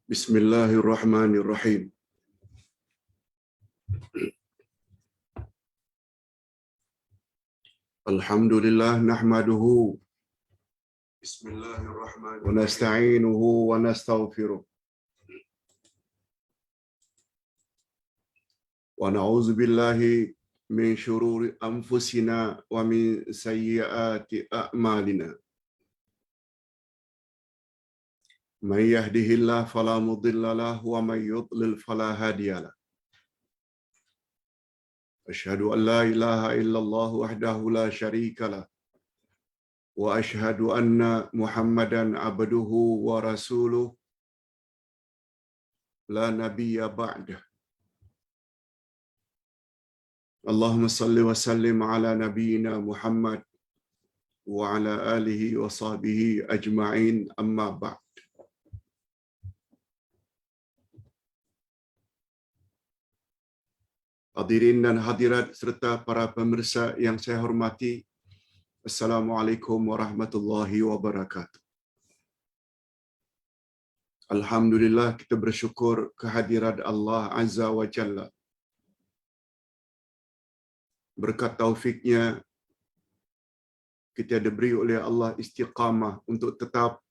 Bismillahirrahmanirrahim. Alhamdulillah nahmaduhu. Bismillahirrahmanirrahim. Wa nasta'inuhu wa nastaghfiruh. Wa na'udzu billahi min syururi anfusina wa min sayyiati a'malina. Man yahdihillahu fala mudilla lahu wa man yudlil fala hadiya lahu. Asyhadu an la ilaha illallah wahdahu la syarika lah. Wa asyhadu anna Muhammadan abduhu wa rasuluh la nabiyya ba'dah. Allahumma salli wa sallim ala nabiyyina Muhammad wa ala alihi wa sahbihi ajma'in, amma ba'd. Hadirin dan hadirat serta para pemirsa yang saya hormati, Assalamualaikum warahmatullahi wabarakatuh. Alhamdulillah, kita bersyukur kehadirat Allah Azza wa Jalla. Berkat taufiknya, kita diberi oleh Allah istiqamah untuk tetap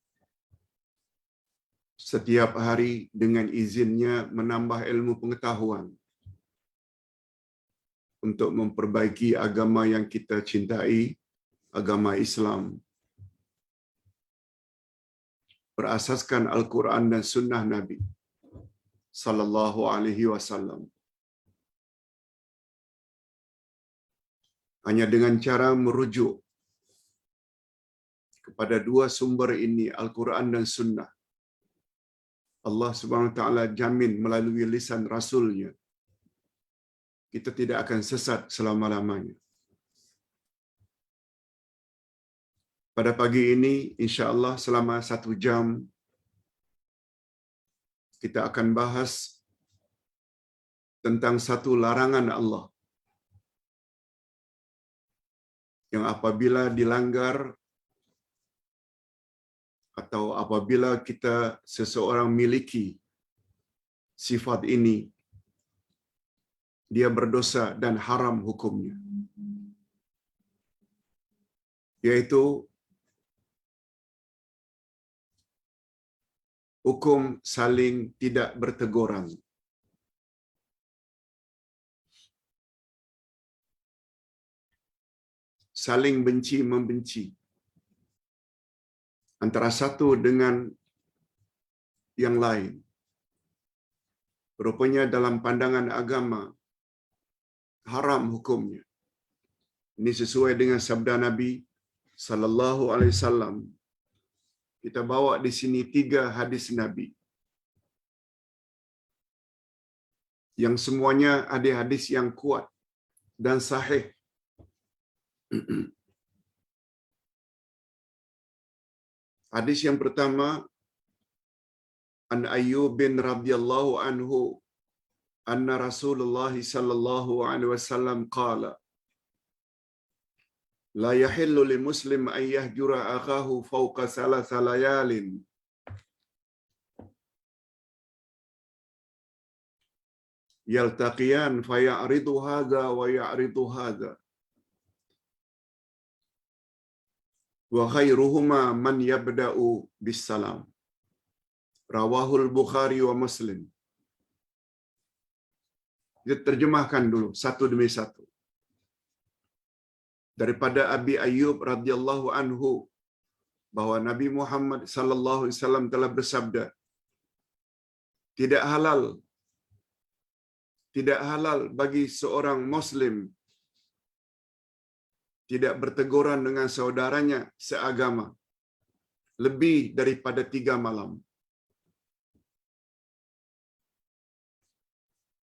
setiap hari dengan izinnya menambah ilmu pengetahuan untuk memperbaiki agama yang kita cintai, agama Islam. Berasaskan Al-Quran dan Sunnah Nabi sallallahu alaihi wasallam. Hanya dengan cara merujuk kepada dua sumber ini, Al-Quran dan Sunnah, Allah Subhanahu wa taala jamin melalui lisan Rasulnya, kita tidak akan sesat selama-lamanya. Pada pagi ini, insya-Allah selama 1 jam, kita akan bahas tentang satu larangan Allah yang apabila dilanggar atau apabila seseorang miliki sifat ini, dia berdosa dan haram hukumnya, yaitu hukum saling tidak berteguran. Saling benci-membenci antara satu dengan yang lain. Rupanya dalam pandangan agama, haram hukumnya. Ini sesuai dengan sabda Nabi sallallahu alaihi wasallam. Kita bawa di sini 3 hadis Nabi yang semuanya ada hadis yang kuat dan sahih. Hadis yang pertama, An Ayyub bin radhiyallahu anhu anna Rasulullah sallallahu alaihi wasallam qala la yahillu li muslim an yahjura akhahu fawqa 3 layalin yaltaqiyan fayaridu hadha wa ya'ridu hadha wa khairuhuma man yabda'u bis salam. Rawahul Bukhari wa Muslim. Kita terjemahkan dulu satu demi satu. Daripada Abi Ayyub radhiyallahu anhu bahwa Nabi Muhammad sallallahu alaihi wasallam telah bersabda, tidak halal bagi seorang muslim tidak berteguran dengan saudaranya seagama lebih daripada 3 malam.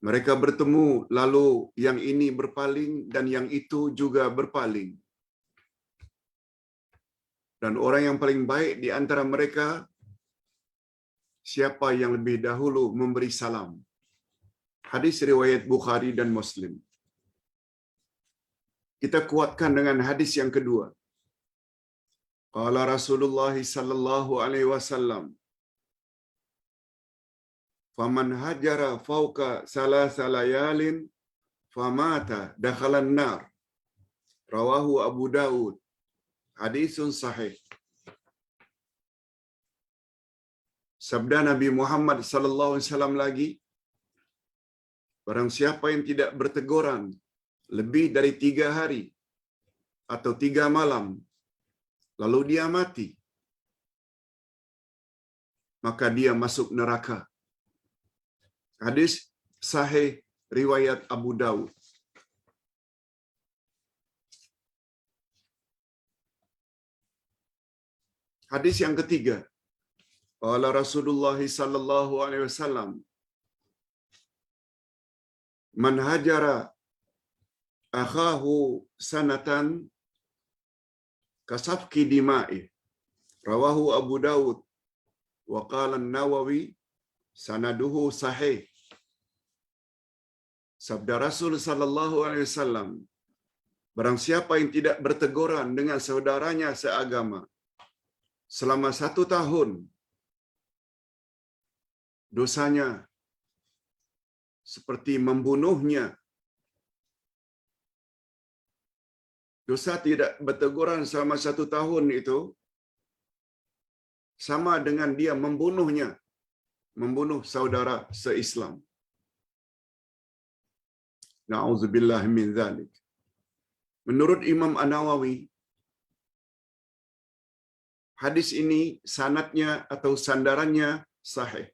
Mereka bertemu, lalu yang ini berpaling dan yang itu juga berpaling. Dan orang yang paling baik di antara mereka, siapa yang lebih dahulu memberi salam. Hadis riwayat Bukhari dan Muslim. Kita kuatkan dengan hadis yang kedua. Qala Rasulullah sallallahu alaihi wasallam, faman hajara fauqa salasa layalin famata dakhalan nar. Rawahu Abu Daud. Hadisun sahih. Sabda Nabi Muhammad sallallahu alaihi wasallam lagi, barang siapa yang tidak berteguran lebih dari 3 hari atau 3 malam, lalu dia mati, maka dia masuk neraka. Hadis sahih riwayat Abu Daud. Hadis yang ketiga, qala Rasulullah sallallahu alaihi wasallam, man hajara akhahu sanatan kasafki dima'i. Rawahu Abu Daud wa qala an-Nawawi sanaduhu sahih. Sabda Rasul sallallahu alaihi wasallam, barang siapa yang tidak berteguran dengan saudaranya seagama selama 1 tahun, dosanya seperti membunuhnya. Dosa tidak berteguran selama 1 tahun itu sama dengan dia membunuhnya, membunuh saudara se-Islam. Na'udzubillah min dzalik. Menurut Imam An-Nawawi, hadis ini sanadnya atau sandarannya sahih.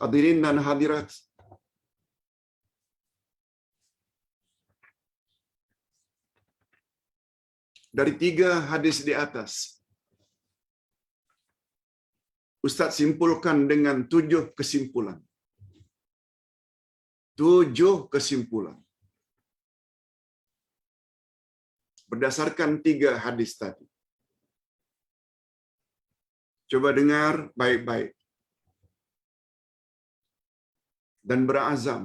Hadirin dan hadirat, dari 3 hadis di atas, Ustaz simpulkan dengan 7 kesimpulan. 7 kesimpulan. Berdasarkan 3 hadis tadi. Coba dengar baik-baik. Dan berazam.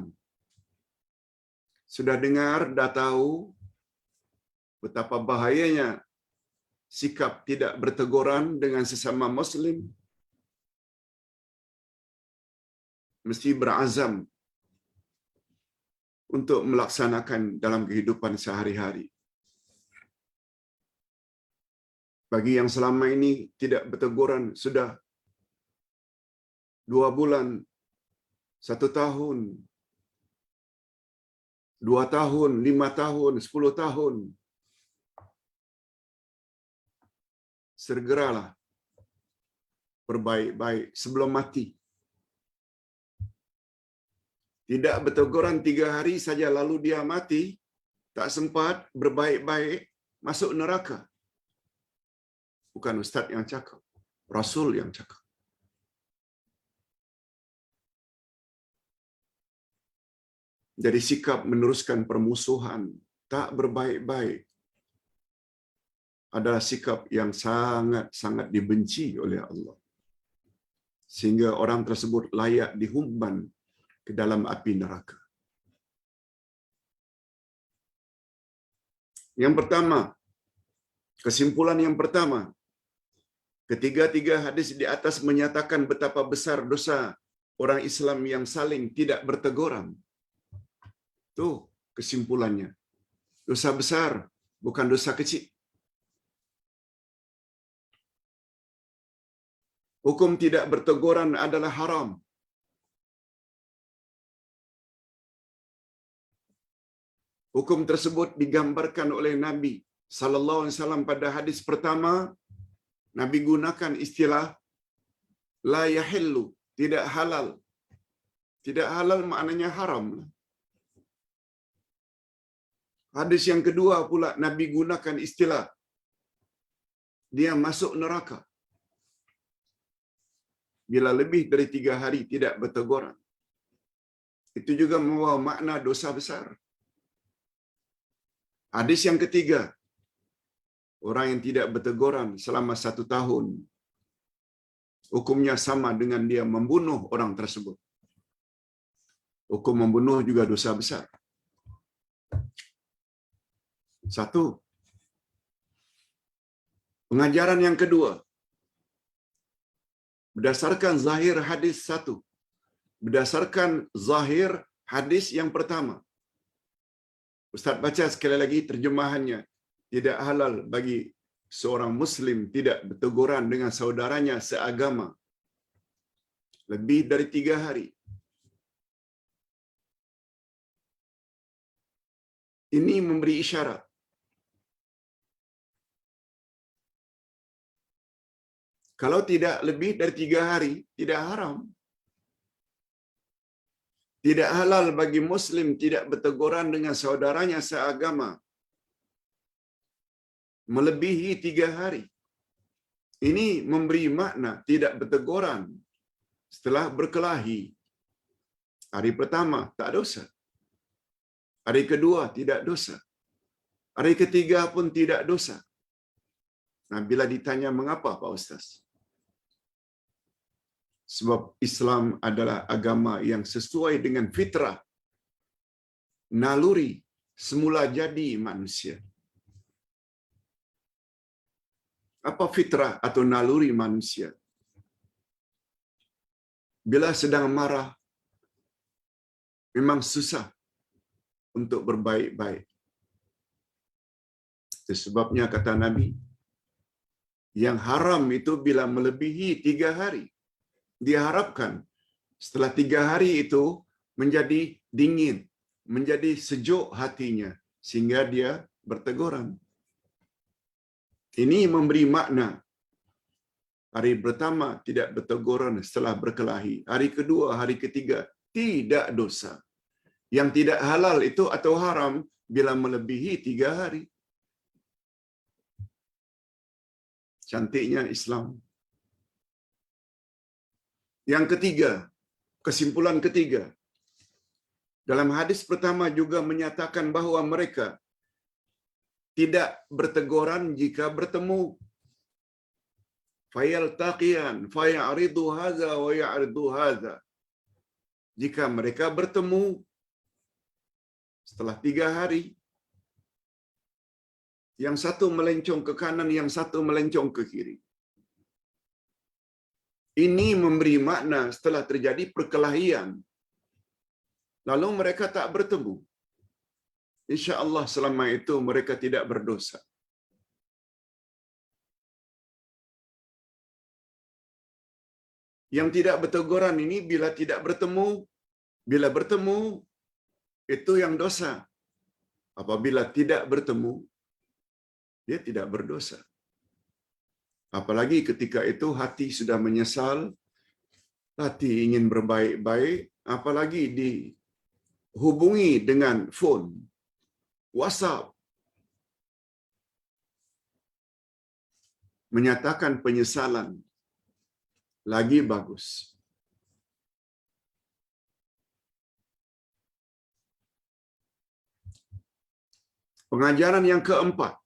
Sudah dengar, dah tahu betapa bahayanya sikap tidak berteguran dengan sesama Muslim. Mesti berazam untuk melaksanakan dalam kehidupan sehari-hari. Bagi yang selama ini tidak berteguran sudah 2 bulan, 1 tahun, 2 tahun, 5 tahun, 10 tahun, segeralah berbaik-baik sebelum mati. Tidak berteguran 3 hari saja lalu dia mati, tak sempat berbaik-baik, masuk neraka. Bukan Ustaz yang cakap, Rasul yang cakap. Jadi sikap meneruskan permusuhan, tak berbaik-baik, adalah sikap yang sangat-sangat dibenci oleh Allah. Sehingga orang tersebut layak dihumban ke dalam api neraka. Yang pertama, kesimpulan yang pertama, ketiga-tiga hadis di atas menyatakan betapa besar dosa orang Islam yang saling tidak berteguran. Itu kesimpulannya. Dosa besar, bukan dosa kecil. Hukum tidak berteguran adalah haram. Hukum tersebut digambarkan oleh Nabi sallallahu alaihi wasallam pada hadis pertama. Nabi gunakan istilah la yahillu, tidak halal. Tidak halal maknanya haram. Hadis yang kedua pula Nabi gunakan istilah dia masuk neraka bila lebih dari 3 hari tidak berteguran. Itu juga membawa makna dosa besar. Hadis yang ketiga, orang yang tidak berteguran selama 1 tahun, hukumnya sama dengan dia membunuh orang tersebut. Hukum membunuh juga dosa besar. 1. Pengajaran yang kedua, berdasarkan zahir hadis satu, berdasarkan zahir hadis yang pertama. Ustaz baca sekali lagi terjemahannya. Tidak halal bagi seorang Muslim tidak berteguran dengan saudaranya seagama lebih dari 3 hari. Ini memberi isyarat. Kalau tidak lebih dari 3 hari, tidak haram. Tidak halal bagi Muslim tidak berteguran dengan saudaranya seagama melebihi 3 hari. Ini memberi makna tidak berteguran setelah berkelahi. Hari pertama tak dosa. Hari kedua tidak dosa. Hari ketiga pun tidak dosa. Nah, bila ditanya mengapa Pak Ustaz? Sebab Islam adalah agama yang sesuai dengan fitrah, naluri semula jadi manusia. Apa fitrah atau naluri manusia? Bila sedang marah, memang susah untuk berbaik-baik. Itu sebabnya kata Nabi, yang haram itu bila melebihi 3 hari. Diharapkan setelah 3 hari itu menjadi dingin, menjadi sejuk hatinya, sehingga dia berteguran. Ini memberi makna. Hari pertama tidak berteguran setelah berkelahi. Hari kedua, hari ketiga tidak dosa. Yang tidak halal itu atau haram bila melebihi 3 hari. Cantiknya Islam. Yang ketiga, kesimpulan ketiga. Dalam hadis pertama juga menyatakan bahawa mereka tidak berteguran jika bertemu. Fayaltaqiyan fayaridu hadza wa ya'ridu hadza. Jika mereka bertemu setelah 3 hari, yang satu melencong ke kanan, yang satu melencong ke kiri. Ini memberi makna setelah terjadi perkelahian, lalu mereka tak bertemu. Insya-Allah selama itu mereka tidak berdosa. Yang tidak berteguran ini bila tidak bertemu, bila bertemu itu yang dosa. Apabila tidak bertemu, dia tidak berdosa. Apalagi ketika itu hati sudah menyesal, hati ingin berbaik-baik, apalagi dihubungi dengan phone, WhatsApp, menyatakan penyesalan, lagi bagus. Pengajaran yang keempat,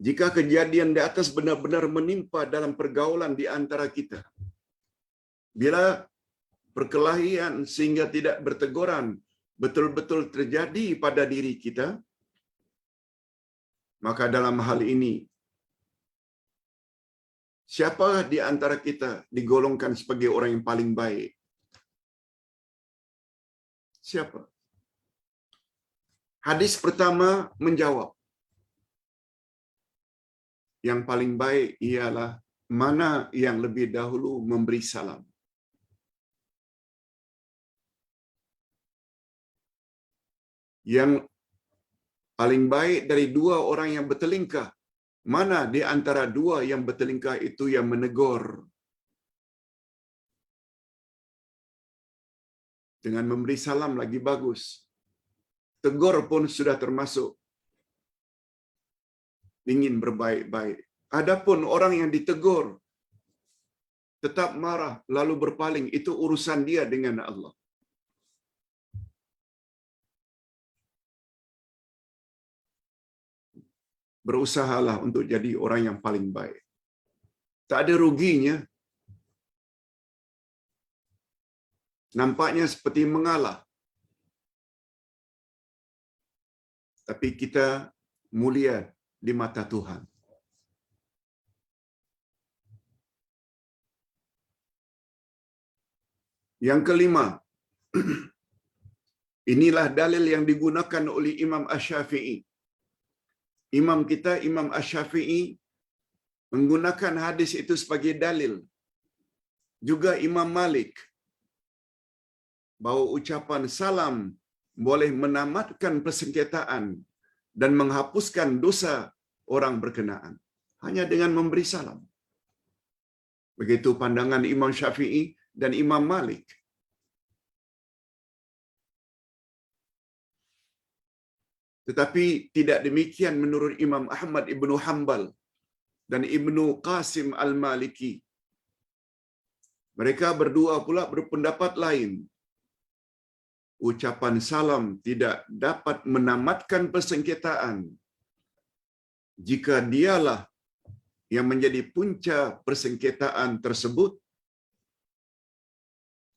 jika kejadian di atas benar-benar menimpa dalam pergaulan di antara kita, bila perkelahian sehingga tidak berteguran betul-betul terjadi pada diri kita, maka dalam hal ini, siapa di antara kita digolongkan sebagai orang yang paling baik? Siapa? Hadis pertama menjawab, yang paling baik ialah mana yang lebih dahulu memberi salam. Yang paling baik dari 2 orang yang bertelingkah, mana di antara 2 yang bertelingkah itu yang menegur dengan memberi salam lagi bagus. Tegur pun sudah termasuk ingin berbaik-baik. Adapun orang yang ditegur tetap marah lalu berpaling, itu urusan dia dengan Allah. Berusahalah untuk jadi orang yang paling baik. Tak ada ruginya. Nampaknya seperti mengalah, tapi kita mulia di mata Tuhan. Yang kelima, inilah dalil yang digunakan oleh Imam Asy-Syafi'i. Imam kita, Imam Asy-Syafi'i, menggunakan hadis itu sebagai dalil. Juga Imam Malik, bahawa ucapan salam boleh menamatkan persengketaan dan menghapuskan dosa orang berkenaan hanya dengan memberi salam. Begitu pandangan Imam Syafi'i dan Imam Malik. Tetapi tidak demikian menurut Imam Ahmad Ibnu Hanbal dan Ibnu Qasim Al-Maliki. Mereka berdua pula berpendapat lain. Ucapan salam tidak dapat menamatkan persengketaan jika dialah yang menjadi punca persengketaan tersebut.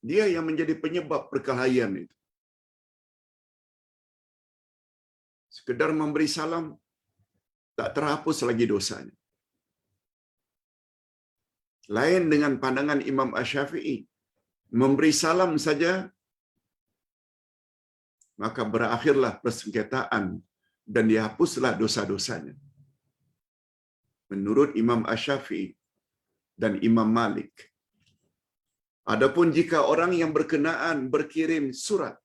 Dia yang menjadi penyebab perkelahian itu. Sekedar memberi salam tak terhapus lagi dosanya. Lain dengan pandangan Imam Asy-Syafi'i. Memberi salam saja maka berakhirlah persengketaan dan dihapuslah dosa-dosanya. Menurut Imam Asy-Syafi'i dan Imam Malik. Adapun jika orang yang berkenaan berkirim surat,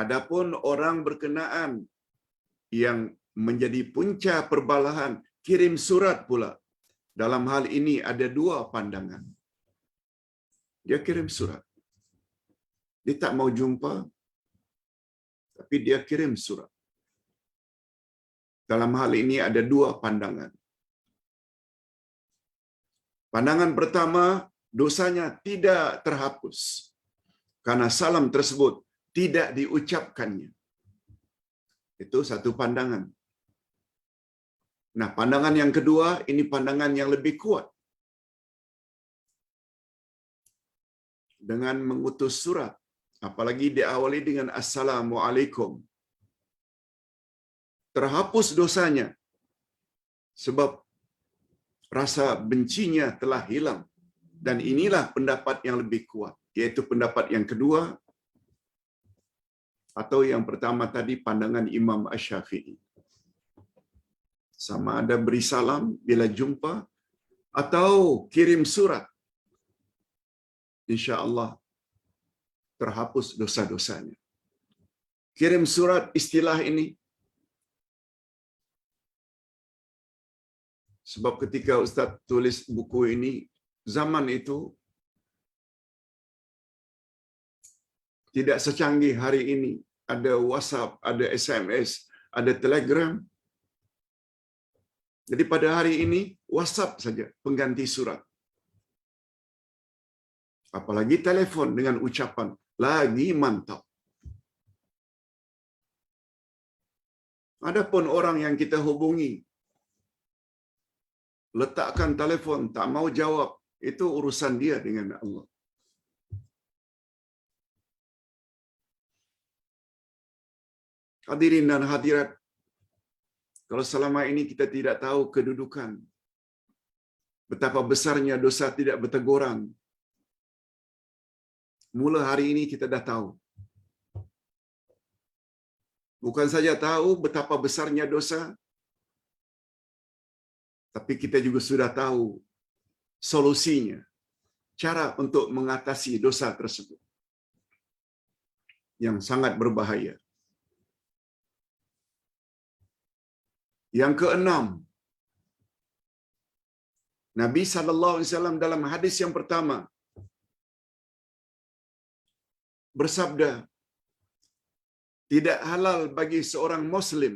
adapun orang berkenaan yang menjadi punca perbalahan kirim surat pula, dalam hal ini ada dua pandangan. Dia kirim surat. Dia tak mau jumpa, tapi dia kirim surat. Dalam hal ini ada dua pandangan. Pandangan pertama, dosanya tidak terhapus karena salam tersebut tidak diucapkannya. Itu satu pandangan. Nah, pandangan yang kedua, ini pandangan yang lebih kuat. Dengan mengutus surat, apalagi diawali dengan Assalamualaikum, terhapus dosanya sebab rasa bencinya telah hilang. Dan inilah pendapat yang lebih kuat, yaitu pendapat yang kedua, atau yang pertama tadi pandangan Imam Asy-Syafi'i. Sama ada beri salam bila jumpa atau kirim surat, insya-Allah terhapus dosa-dosanya. Kirim surat, istilah ini sebab ketika Ustaz tulis buku ini, zaman itu tidak secanggih hari ini. Ada WhatsApp, ada SMS, ada Telegram. Jadi pada hari ini, WhatsApp saja pengganti surat. Apalagi telefon dengan ucapan, lagi mantap. Adapun orang yang kita hubungi, letakkan telefon, tak mau jawab, itu urusan dia dengan Allah. Hadirin dan hadirat, kalau selama ini kita tidak tahu kedudukan, betapa besarnya dosa tidak berteguran, mula hari ini kita dah tahu. Bukan saja tahu betapa besarnya dosa, tapi kita juga sudah tahu solusinya, cara untuk mengatasi dosa tersebut yang sangat berbahaya. Yang keenam, Nabi SAW dalam hadis yang pertama bersabda, tidak halal bagi seorang Muslim,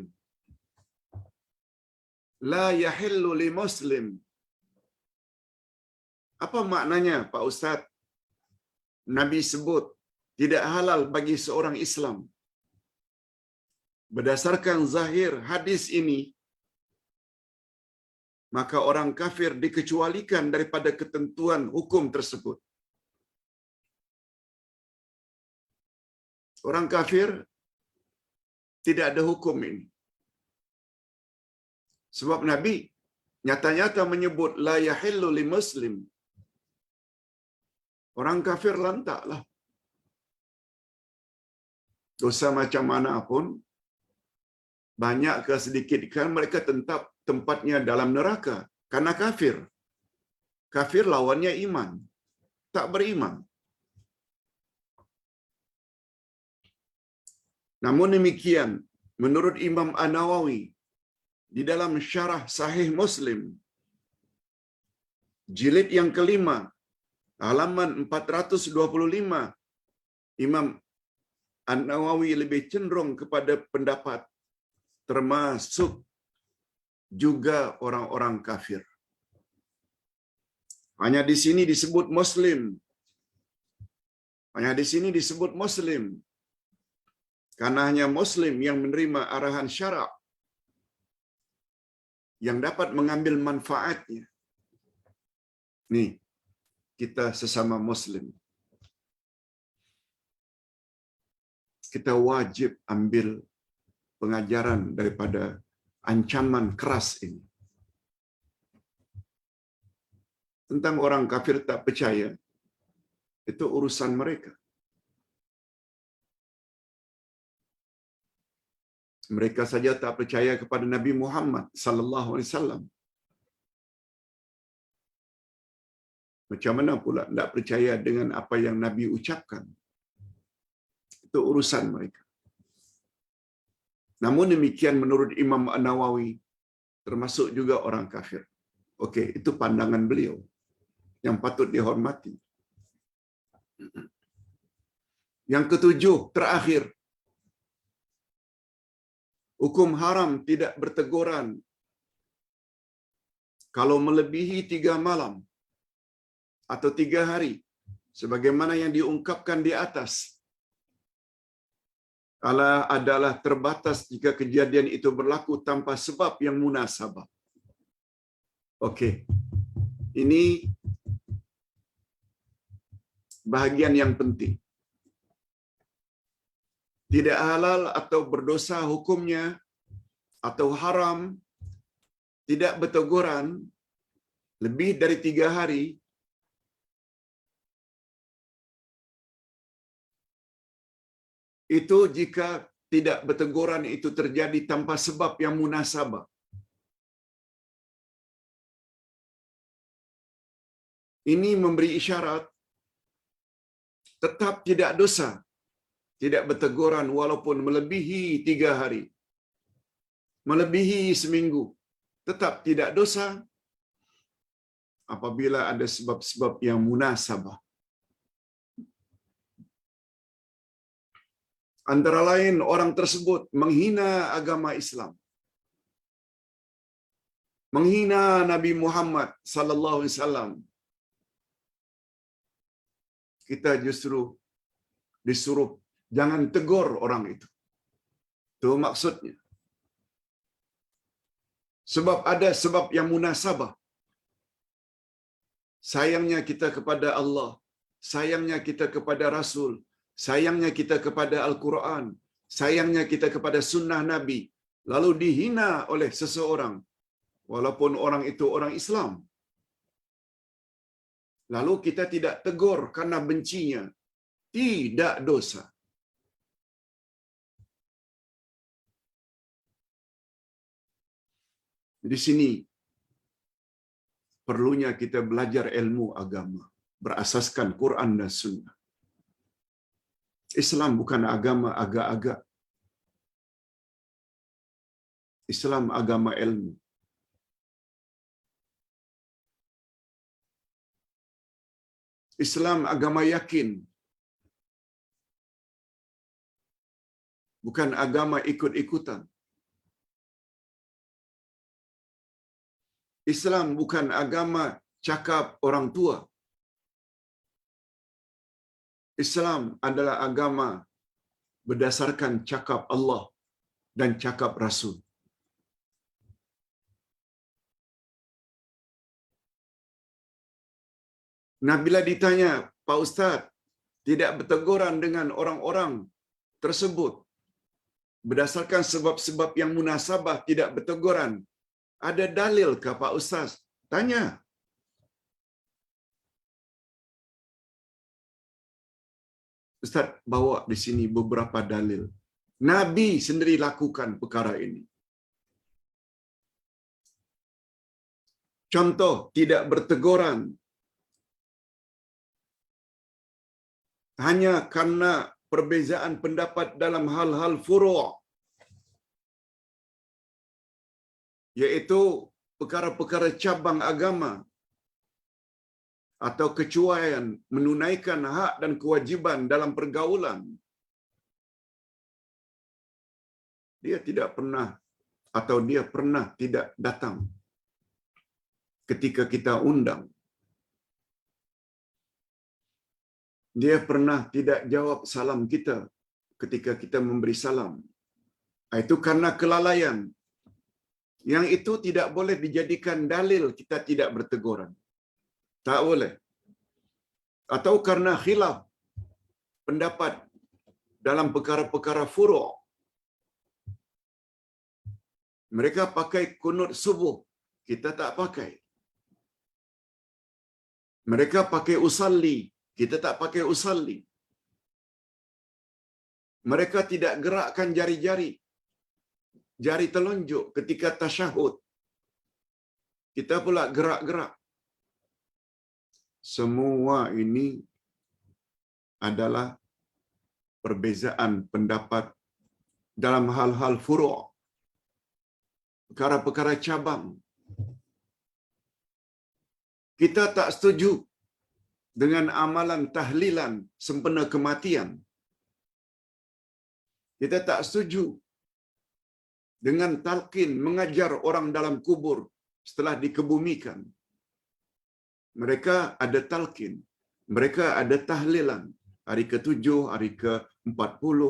la yahillu li Muslim. Apa maknanya Pak Ustaz? Nabi sebut tidak halal bagi seorang Islam. Berdasarkan zahir hadis ini, maka orang kafir dikecualikan daripada ketentuan hukum tersebut. Orang kafir tidak ada hukum ini. Sebab Nabi nyata-nyata menyebut la yahillu li Muslim. Orang kafir lantaklah. Dosa macam mana pun, banyak ke sedikit kan, mereka tetap tempatnya dalam neraka. Karena kafir. Kafir lawannya iman. Tak beriman. Namun demikian, menurut Imam An-Nawawi, di dalam syarah Sahih Muslim, jilid yang kelima, halaman 425, Imam An-Nawawi lebih cenderung kepada pendapat termasuk juga orang-orang kafir. Hanya di sini disebut Muslim. Hanya di sini disebut Muslim. Karena hanya Muslim yang menerima arahan syarak, yang dapat mengambil manfaatnya. Nih, kita sesama Muslim. Kita wajib ambil pengajaran daripada ancaman keras ini. Tentang orang kafir tak percaya, itu urusan mereka. Mereka saja tak percaya kepada Nabi Muhammad sallallahu alaihi wasallam. Macam mana pula tak percaya dengan apa yang Nabi ucapkan? Itu urusan mereka. Namun demikian menurut Imam An-Nawawi, termasuk juga orang kafir. Okey, itu pandangan beliau yang patut dihormati. Yang ketujuh, terakhir, hukum haram tidak berteguran kalau melebihi 3 malam atau 3 hari, sebagaimana yang diungkapkan di atas. Adalah terbatas jika kejadian itu berlaku tanpa sebab yang munasabah. Okey. Ini bahagian yang penting. Tidak halal atau berdosa hukumnya atau haram, tidak berteguran lebih dari 3 hari itu jika tidak berteguran itu terjadi tanpa sebab yang munasabah. Ini memberi isyarat tetap tidak dosa, tidak berteguran walaupun melebihi 3 hari, melebihi seminggu, tetap tidak dosa apabila ada sebab-sebab yang munasabah. Antara lain orang tersebut menghina agama Islam, menghina Nabi Muhammad sallallahu alaihi wasallam. Kita justru disuruh jangan tegur orang itu. Itu maksudnya. Sebab ada sebab yang munasabah. Sayangnya kita kepada Allah, sayangnya kita kepada Rasul, sayangnya kita kepada Al-Quran, sayangnya kita kepada sunnah Nabi, lalu dihina oleh seseorang, walaupun orang itu orang Islam. Lalu kita tidak tegur karena bencinya, tidak dosa. Di sini perlunya kita belajar ilmu agama berasaskan Quran dan Sunnah. Islam bukan agama agak-agak. Islam agama ilmu. Islam agama yakin. Bukan agama ikut-ikutan. Islam bukan agama cakap orang tua. Islam adalah agama berdasarkan cakap Allah dan cakap Rasul. Nah, bila ditanya, Pak Ustaz, tidak berteguran dengan orang-orang tersebut berdasarkan sebab-sebab yang munasabah tidak berteguran, ada dalil ke Pak Ustaz? Tanya. Ustaz bawa di sini beberapa dalil. Nabi sendiri lakukan perkara ini. Contoh, tidak berteguran hanya karena perbezaan pendapat dalam hal-hal furu', yaitu perkara-perkara cabang agama atau kecuaian menunaikan hak dan kewajiban dalam pergaulan. Dia tidak pernah atau dia pernah tidak datang ketika kita undang. Dia pernah tidak jawab salam kita ketika kita memberi salam. Itu karena kelalaian. Yang itu tidak boleh dijadikan dalil kita tidak berteguran. Tak boleh. Atau karena khilaf pendapat dalam perkara-perkara furu'. Mereka pakai kunut subuh, kita tak pakai. Mereka pakai usalli, kita tak pakai usalli. Mereka tidak gerakkan jari-jari, jari telunjuk ketika tasyahud. Kita pula gerak-gerak. Semua ini adalah perbezaan pendapat dalam hal-hal furu', perkara-perkara cabang. Kita tak setuju dengan amalan tahlilan sempena kematian. Kita tak setuju dengan talqin mengajar orang dalam kubur setelah dikebumikan. Mereka ada talqin, mereka ada tahlilan. Hari ke-7, hari ke-40.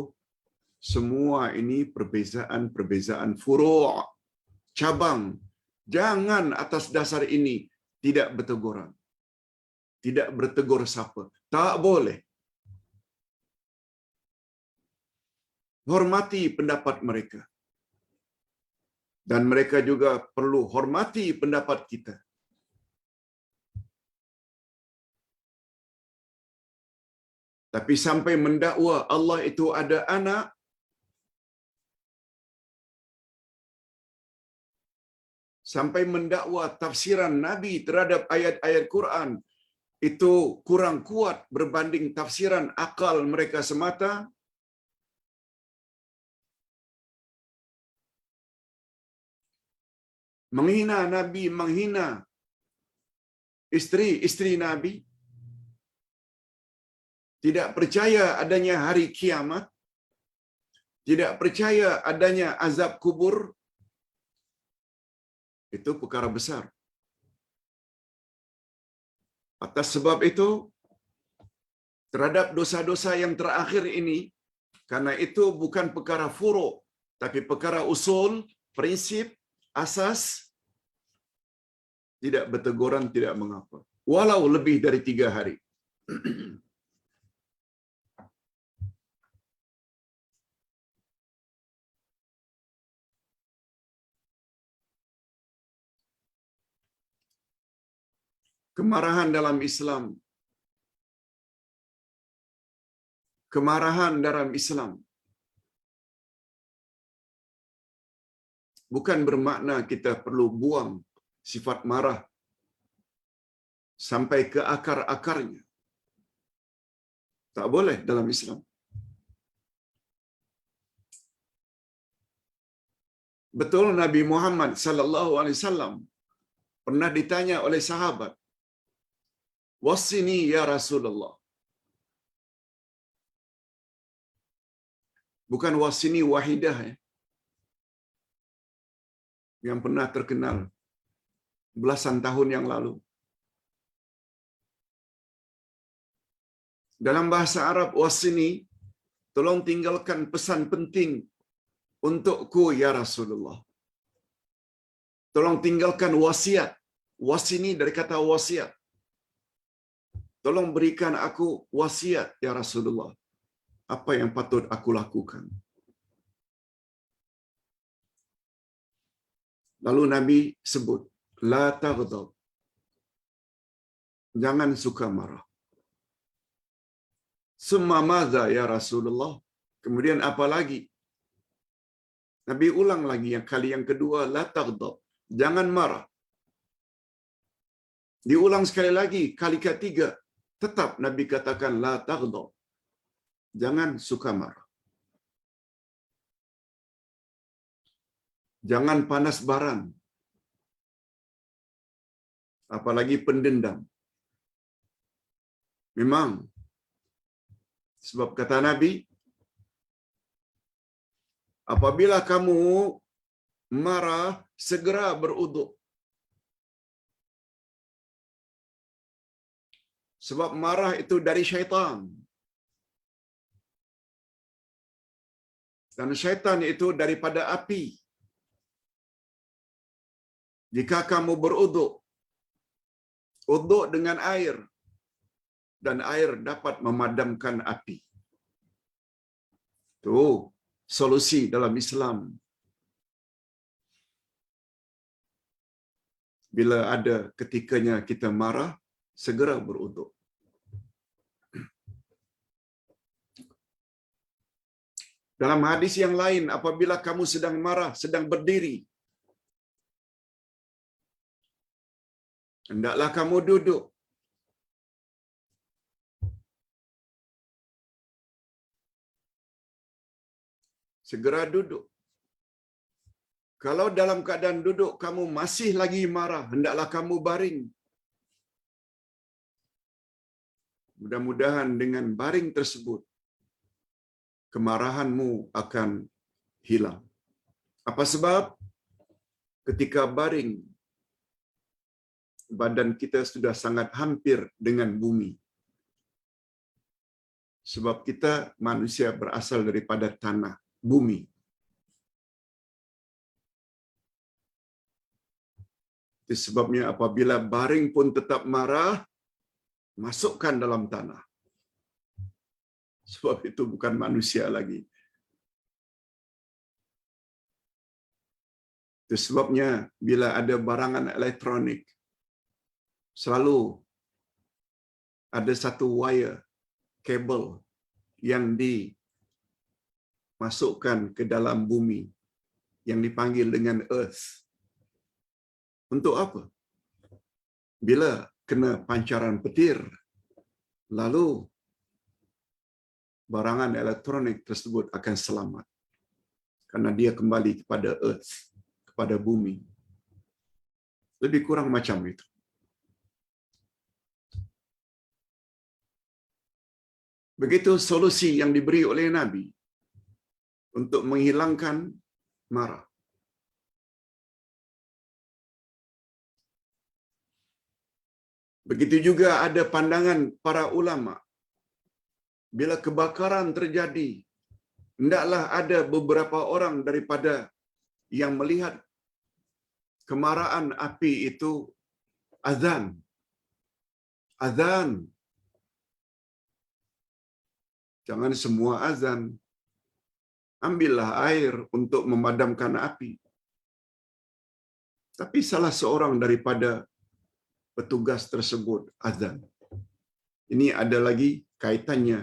Semua ini perbezaan-perbezaan furu', cabang. Jangan atas dasar ini tidak berteguran. Tidak bertegur sapa. Tak boleh. Hormati pendapat mereka. Dan mereka juga perlu hormati pendapat kita. Tapi sampai mendakwa Allah itu ada anak, sampai mendakwa tafsiran Nabi terhadap ayat-ayat Quran itu kurang kuat berbanding tafsiran akal mereka semata, menghina Nabi, menghina istri-istri Nabi, tidak percaya adanya hari kiamat, tidak percaya adanya azab kubur, itu perkara besar. Atas sebab itu, terhadap dosa-dosa yang terakhir ini, karena itu bukan perkara furu', tapi perkara usul, prinsip, asas, tidak berteguran, tidak mengapa. Walau lebih dari 3 hari. Kemarahan dalam Islam. Kemarahan dalam Islam bukan bermakna kita perlu buang sifat marah sampai ke akar-akarnya. Tak boleh dalam Islam. Betul Nabi Muhammad sallallahu alaihi wasallam pernah ditanya oleh sahabat, "Wasini ya Rasulullah." Bukan wasini wahidah ya. Yang pernah terkenal belasan tahun yang lalu. Dalam bahasa Arab, wasini, tolong tinggalkan pesan penting untukku ya Rasulullah. Tolong tinggalkan wasiat. Wasini dari kata wasiat. Tolong berikan aku wasiat ya Rasulullah. Apa yang patut aku lakukan? Lalu Nabi sebut, la taghdab. Jangan suka marah. Summa madza ya Rasulullah? Kemudian apa lagi? Nabi ulang lagi yang kali yang kedua, la taghdab. Jangan marah. Diulang sekali lagi, kali ketiga. Tetap Nabi katakan la taghdab. Jangan suka marah. Jangan panas baran. Apalagi pendendam. Memang sebab kata Nabi, apabila kamu marah, segera beruduk. Sebab marah itu dari syaitan. Dan syaitan itu daripada api. Jika kamu beruduk, uduk dengan air, dan air dapat memadamkan api. Itu solusi dalam Islam. Bila ada ketikanya kita marah, segera beruduk. Dalam hadis yang lain, apabila kamu sedang marah, sedang berdiri, hendaklah kamu duduk. Segera duduk. Kalau dalam keadaan duduk kamu masih lagi marah, hendaklah kamu baring. Mudah-mudahan dengan baring tersebut, kemarahanmu akan hilang. Apa sebab? Ketika baring, badan kita sudah sangat hampir dengan bumi. Sebab kita manusia berasal daripada tanah, bumi. Itu sebabnya apabila baring pun tetap marah, masukkan dalam tanah. Sebab itu bukan manusia lagi. Itu sebabnya bila ada barangan elektronik, selalu ada satu wire, kabel yang dimasukkan ke dalam bumi, yang dipanggil dengan earth. Untuk apa? Bila kena pancaran petir, lalu barangan elektronik tersebut akan selamat. Karena dia kembali kepada earth, kepada bumi. Lebih kurang macam itu. Begitu solusi yang diberi oleh Nabi untuk menghilangkan marah. Begitu juga ada pandangan para ulama. Bila kebakaran terjadi, hendaklah ada beberapa orang daripada yang melihat kemarahan api itu azan. Azan. Jangan semua azan. Ambillah air untuk memadamkan api. Tapi salah seorang daripada petugas tersebut azan. Ini ada lagi kaitannya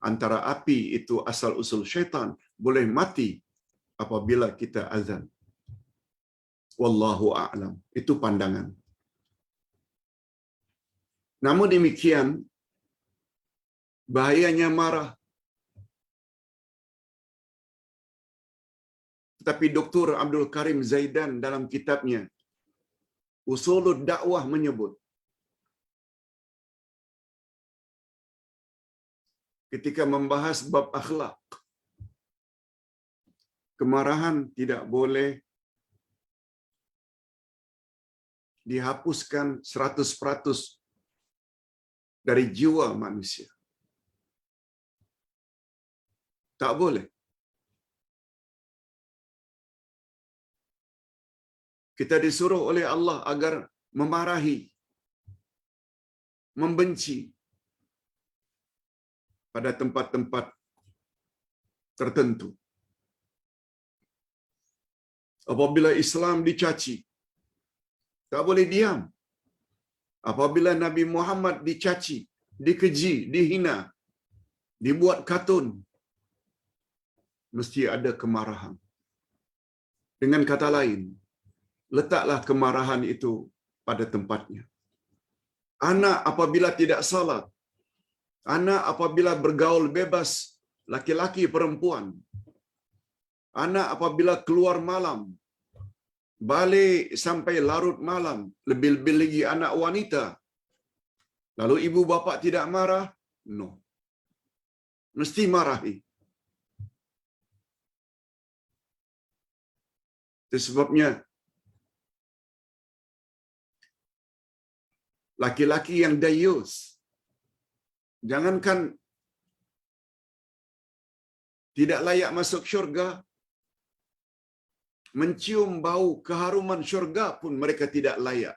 antara api itu asal usul syaitan, boleh mati apabila kita azan. Wallahu a'lam. Itu pandangan. Namun demikian, bahayanya marah. Tetapi Dr. Abdul Karim Zaidan dalam kitabnya Usulud Dakwah menyebut, ketika membahas bab akhlak, kemarahan tidak boleh dihapuskan 100% dari jiwa manusia. Tak boleh. Kita disuruh oleh Allah agar memarahi, membenci pada tempat-tempat tertentu. Apabila Islam dicaci, tak boleh diam. Apabila Nabi Muhammad dicaci, dikeji, dihina, dibuat kartun, mesti ada kemarahan. Dengan kata lain, letaklah kemarahan itu pada tempatnya. Anak apabila tidak salat, anak apabila bergaul bebas laki-laki perempuan, anak apabila keluar malam, balik sampai larut malam, lebih-lebih lagi anak wanita, lalu ibu bapa tidak marah? No. Mesti marahi. Itu sebabnya laki-laki yang dayus, jangankan tidak layak masuk syurga, mencium bau keharuman syurga pun mereka tidak layak.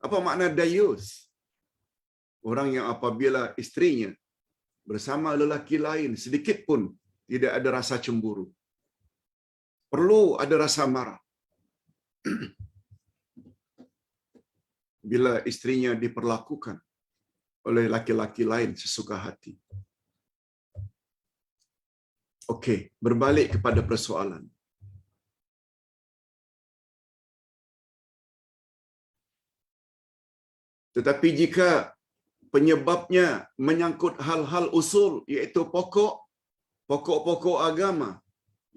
Apa makna dayus? Orang yang apabila istrinya bersama lelaki lain sedikit pun tidak ada rasa cemburu. Perlu ada rasa marah. Bila istrinya diperlakukan oleh laki-laki lain sesuka hati. Okey, berbalik kepada persoalan. Tetapi jika penyebabnya menyangkut hal-hal usul, iaitu pokok-pokok agama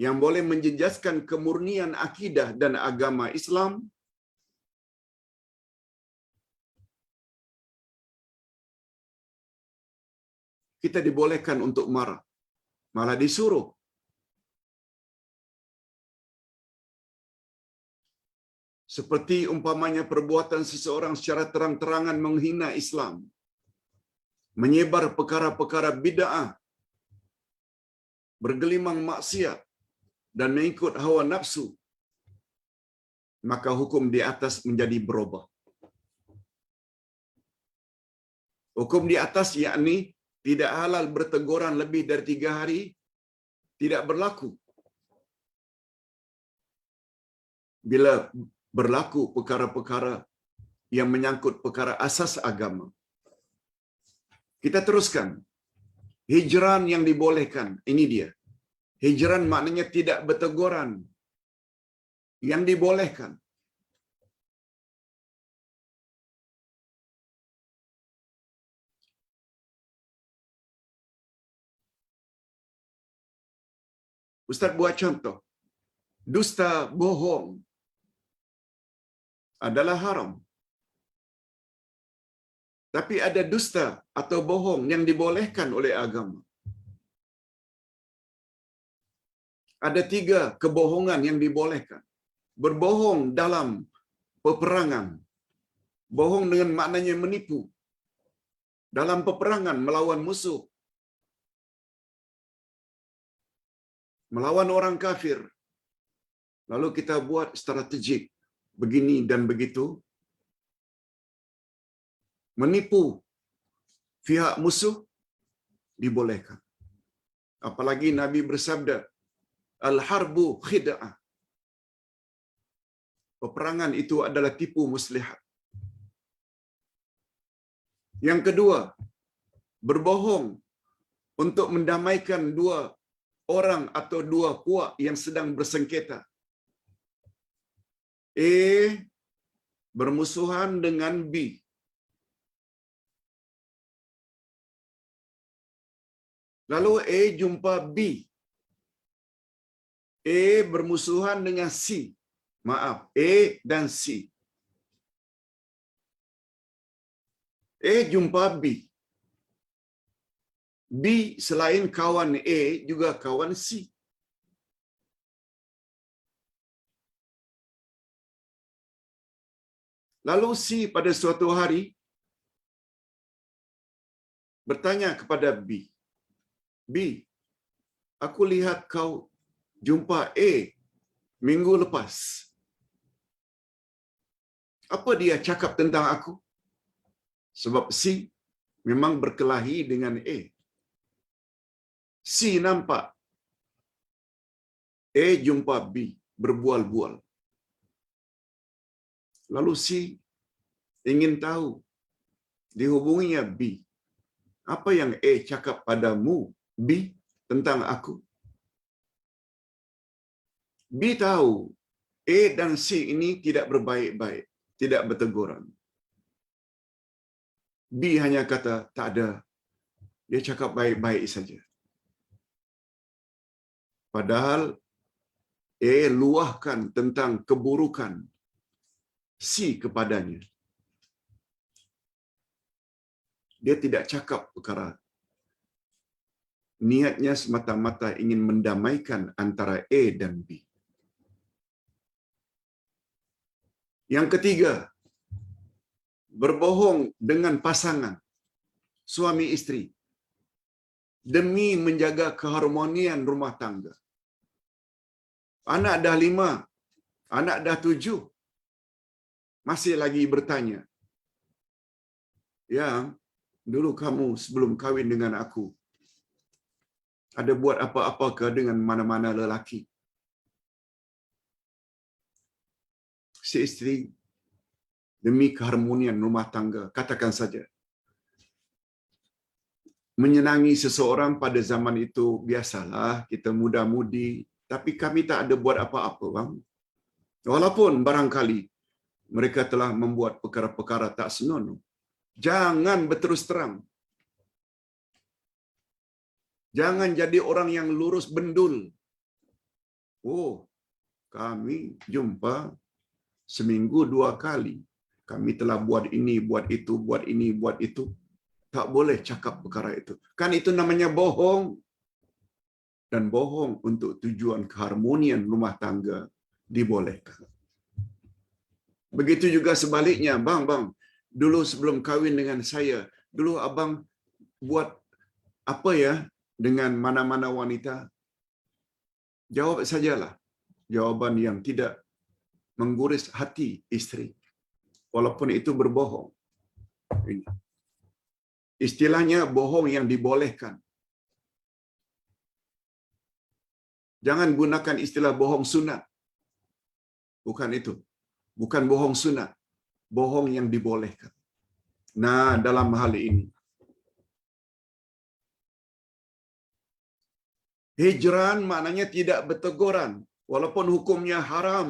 yang boleh menjejaskan kemurnian akidah dan agama Islam, kita dibolehkan untuk marah, malah disuruh. Seperti umpamanya perbuatan seseorang secara terang-terangan menghina Islam, menyebar perkara-perkara bid'ah, bergelimang maksiat dan mengikut hawa nafsu, maka hukum di atas menjadi berubah. Hukum di atas yakni tidak halal berteguran lebih dari 3 hari, tidak berlaku. Bila berlaku perkara-perkara yang menyangkut perkara asas agama. Kita teruskan. Hijran yang dibolehkan, ini dia. Hijran maknanya tidak berteguran. Yang dibolehkan. Ustaz buat contoh. Dusta bohong adalah haram. Tapi ada dusta atau bohong yang dibolehkan oleh agama. Ada 3 kebohongan yang dibolehkan. Berbohong dalam peperangan. Bohong dengan maknanya menipu. Dalam peperangan melawan musuh. Melawan orang kafir. Lalu kita buat strategik begini dan begitu. Menipu pihak musuh dibolehkan. Apalagi Nabi bersabda, al-harbu khid'ah. Peperangan itu adalah tipu muslihat. Yang kedua, berbohong untuk mendamaikan 2 orang atau 2 puak yang sedang bersengketa. A bermusuhan dengan B. Lalu A jumpa B. A bermusuhan dengan C. Maaf, A dan C. A jumpa B. B selain kawan A juga kawan C. Lalu C pada suatu hari bertanya kepada B. B, aku lihat kau jumpa A minggu lepas. Apa dia cakap tentang aku? Sebab C memang berkelahi dengan A. C nampak A jumpa B berbual-bual. Lalu C ingin tahu, dihubunginya B. Apa yang A cakap padamu, B, tentang aku? B tahu A dan C ini tidak berbaik-baik, tidak berteguran. B hanya kata, tak ada. Dia cakap baik-baik saja. Padahal A luahkan tentang keburukan C kepadanya. Dia tidak cakap perkara. Niatnya semata-mata ingin mendamaikan antara A dan B. Yang ketiga, berbohong dengan pasangan, suami isteri, demi menjaga keharmonian rumah tangga. Anak dah 5, anak dah 7, masih lagi bertanya, ya, dulu kamu sebelum kahwin dengan aku, ada buat apa-apakah dengan mana-mana lelaki? Si isteri, demi keharmonian rumah tangga, katakan saja, menyenangi seseorang pada zaman itu biasalah, kita muda-mudi, tapi kami tak ada buat apa-apa, bang. Walaupun barangkali mereka telah membuat perkara-perkara tak senonoh. Jangan berterus terang. Jangan jadi orang yang lurus bendul. Oh, kami jumpa seminggu 2 kali. Kami telah buat ini, buat itu, buat ini, buat itu. Tak boleh cakap perkara itu. Kan itu namanya bohong. Dan bohong untuk tujuan keharmonian rumah tangga dibolehkan. Begitu juga sebaliknya, bang, dulu sebelum kahwin dengan saya, dulu abang buat apa ya dengan mana-mana wanita? Jawab sajalah jawaban yang tidak mengguris hati isteri, walaupun itu berbohong. Ini istilahnya bohong yang dibolehkan. Jangan gunakan istilah bohong sunat. Bukan itu. Bukan bohong sunat. Bohong yang dibolehkan. Nah, dalam hal ini, hijran maknanya tidak berteguran. Walaupun hukumnya haram,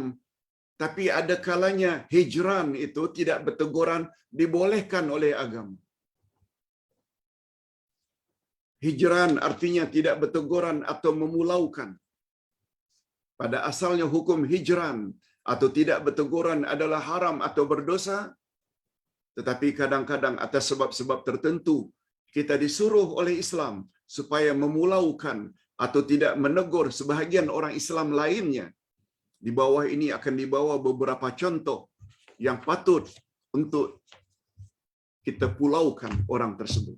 tapi ada kalanya hijran itu tidak berteguran dibolehkan oleh agama. Hijran artinya tidak berteguran atau memulaukan. Pada asalnya hukum hijran atau tidak berteguran adalah haram atau berdosa, tetapi kadang-kadang atas sebab-sebab tertentu kita disuruh oleh Islam supaya memulaukan atau tidak menegur sebahagian orang Islam lainnya. Di bawah ini akan dibawa beberapa contoh yang patut untuk kita pulaukan orang tersebut.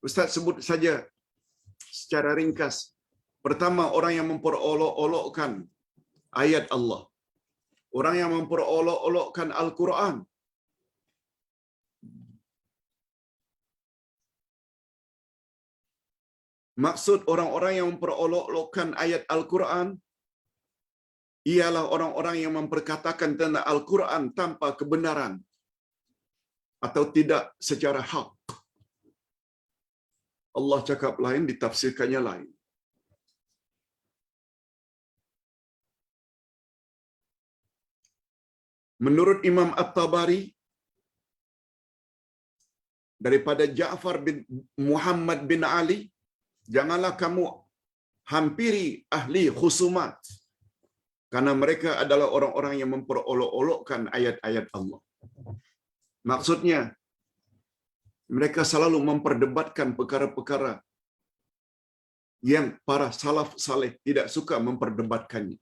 Ustaz sebut saja secara ringkas. Pertama, orang yang memperolok-olokkan ayat Allah. Orang yang memperolok-olokkan Al-Quran. Maksud orang-orang yang memperolok-olokkan ayat Al-Quran ialah orang-orang yang memperkatakan tentang Al-Quran tanpa kebenaran atau tidak secara hak. Allah cakap lain, ditafsirkannya lain. Menurut Imam At-Tabari, daripada Ja'far bin Muhammad bin Ali, janganlah kamu hampiri ahli khusumat, karena mereka adalah orang-orang yang memperolok-olokkan ayat-ayat Allah. Maksudnya, mereka selalu memperdebatkan perkara-perkara yang para salaf saleh tidak suka memperdebatkannya.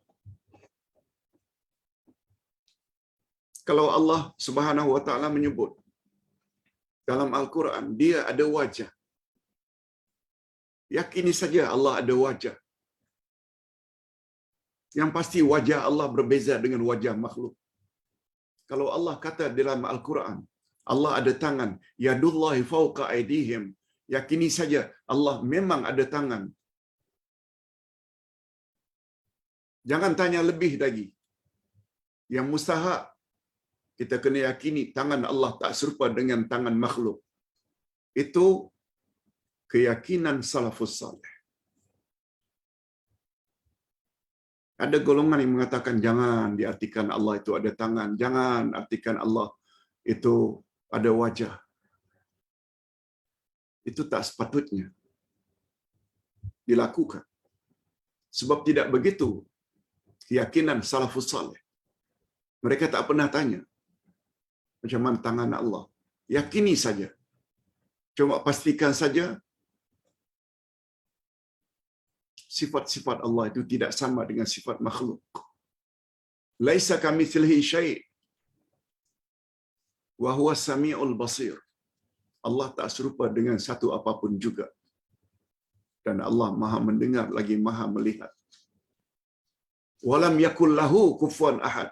Kalau Allah Subhanahu wa taala menyebut dalam Al-Quran, dia ada wajah. Yakini saja Allah ada wajah. Yang pasti wajah Allah berbeza dengan wajah makhluk. Kalau Allah kata dalam Al-Quran, Allah ada tangan, yadullahi fawqa aydihim, yakini saja Allah memang ada tangan. Jangan tanya lebih lagi. Yang mustahak kita kena yakini tangan Allah tak serupa dengan tangan makhluk. Itu keyakinan salafus salih. Ada golongan yang mengatakan jangan diartikan Allah itu ada tangan, jangan artikan Allah itu ada wajah. Itu tak sepatutnya dilakukan. Sebab tidak begitu keyakinan salafus salih. Mereka tak pernah tanya macam mana tangan Allah. Yakini saja. Cuma pastikan saja sifat-sifat Allah itu tidak sama dengan sifat makhluk. Laisa kamitslihi syai' wa huwa samiul basir. Allah tak serupa dengan satu apapun juga. Dan Allah Maha mendengar lagi Maha melihat. Walam yakul lahu kufuwan ahad.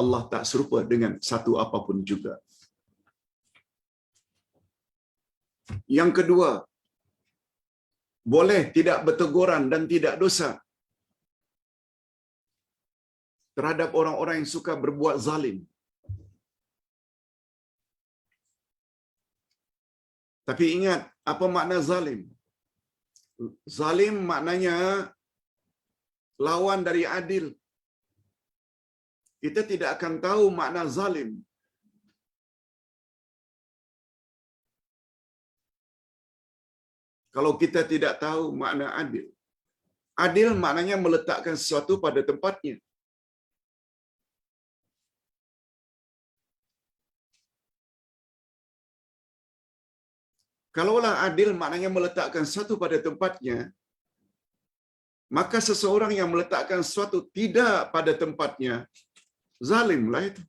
Allah tak serupa dengan satu apapun juga. Yang kedua, boleh tidak berteguran dan tidak dosa terhadap orang-orang yang suka berbuat zalim. Tapi ingat, apa makna zalim? Zalim maknanya lawan dari adil. Kita tidak akan tahu makna zalim kalau kita tidak tahu makna adil. Adil maknanya meletakkan sesuatu pada tempatnya. Kalaulah adil maknanya meletakkan sesuatu pada tempatnya, maka seseorang yang meletakkan sesuatu tidak pada tempatnya, zalimlah itu.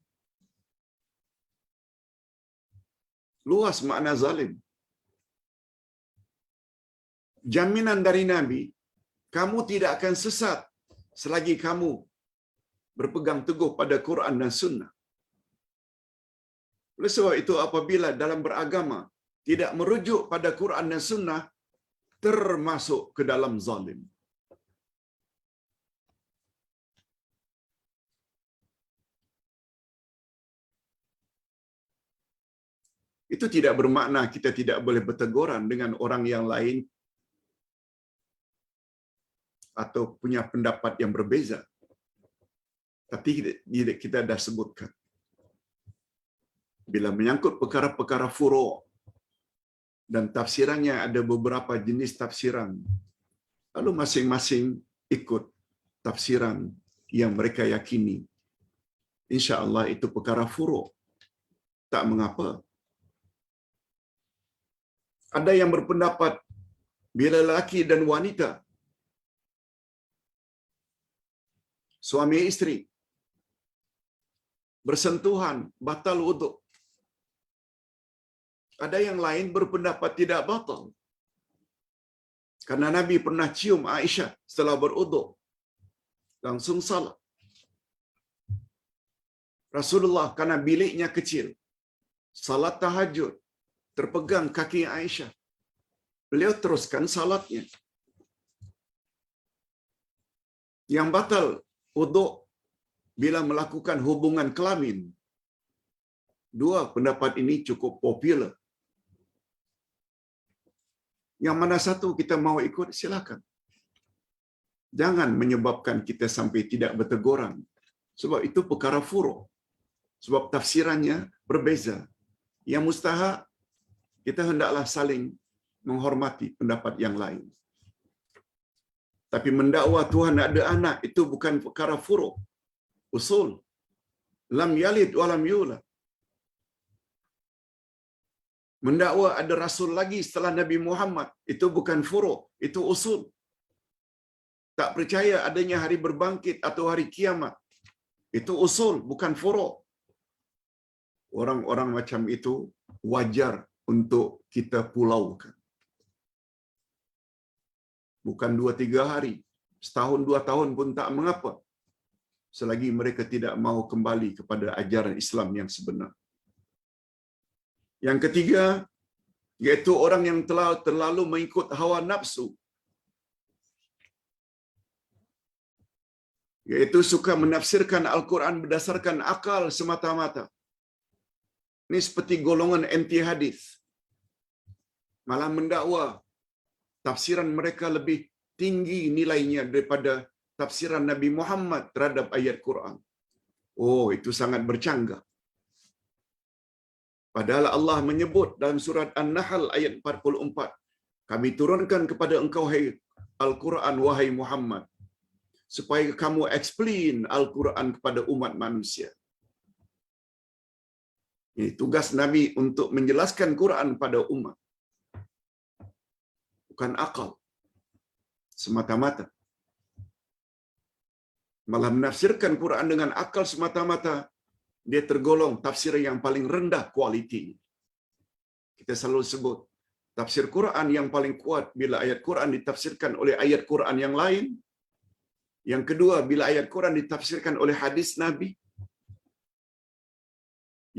Luas makna zalim. Jaminan dari Nabi, kamu tidak akan sesat selagi kamu berpegang teguh pada Quran dan Sunnah. Oleh sebab itu, apabila dalam beragama tidak merujuk pada Quran dan Sunnah, termasuk ke dalam zalim. Itu tidak bermakna kita tidak boleh berteguran dengan orang yang lain atau punya pendapat yang berbeza. Tapi kita dah sebutkan. Bila menyangkut perkara-perkara furu' dan tafsirannya ada beberapa jenis tafsiran, lalu masing-masing ikut tafsiran yang mereka yakini. Insya-Allah itu perkara furu'. Tak mengapa. Ada yang berpendapat bila lelaki dan wanita, suami isteri, bersentuhan batal wuduk. Ada yang lain berpendapat tidak batal. Karena Nabi pernah cium Aisyah setelah berwuduk, langsung salat. Rasulullah karena biliknya kecil, salat tahajud, terpegang kaki Aisyah. Beliau teruskan salatnya. Yang batal wuduk bila melakukan hubungan kelamin. Dua pendapat ini cukup popular. Yang mana satu kita mau ikut, silakan. Jangan menyebabkan kita sampai tidak berteguran. Sebab itu perkara furu'. Sebab tafsirannya berbeza. Yang mustahak, kita hendaklah saling menghormati pendapat yang lain. Tapi mendakwa Tuhan ada anak, itu bukan perkara furu'. Usul. Lam yalid walam yulad. Mendakwa ada Rasul lagi setelah Nabi Muhammad, itu bukan furu', itu usul. Tak percaya adanya hari berbangkit atau hari kiamat, itu usul, bukan furu'. Orang-orang macam itu wajar untuk kita pulaukan. Bukan 2-3 hari, setahun 2 tahun pun tak mengapa, selagi mereka tidak mau kembali kepada ajaran Islam yang sebenar. Yang ketiga, iaitu orang yang terlalu mengikut hawa nafsu, iaitu suka menafsirkan Al-Quran berdasarkan akal semata-mata. Ini seperti golongan anti hadis. Malah mendakwa tafsiran mereka lebih tinggi nilainya daripada tafsiran Nabi Muhammad terhadap ayat Quran. Oh, itu sangat bercanggah. Padahal Allah menyebut dalam surat An-Nahl ayat 44, kami turunkan kepada engkau hai Al-Quran wahai Muhammad, supaya kamu explain Al-Quran kepada umat manusia. Ini tugas Nabi untuk menjelaskan Quran pada umat. Bukan akal semata-mata. Malah menafsirkan Quran dengan akal semata-mata, dia tergolong tafsir yang paling rendah kualiti. Kita selalu sebut, tafsir Quran yang paling kuat bila ayat Quran ditafsirkan oleh ayat Quran yang lain. Yang kedua, bila ayat Quran ditafsirkan oleh hadis Nabi.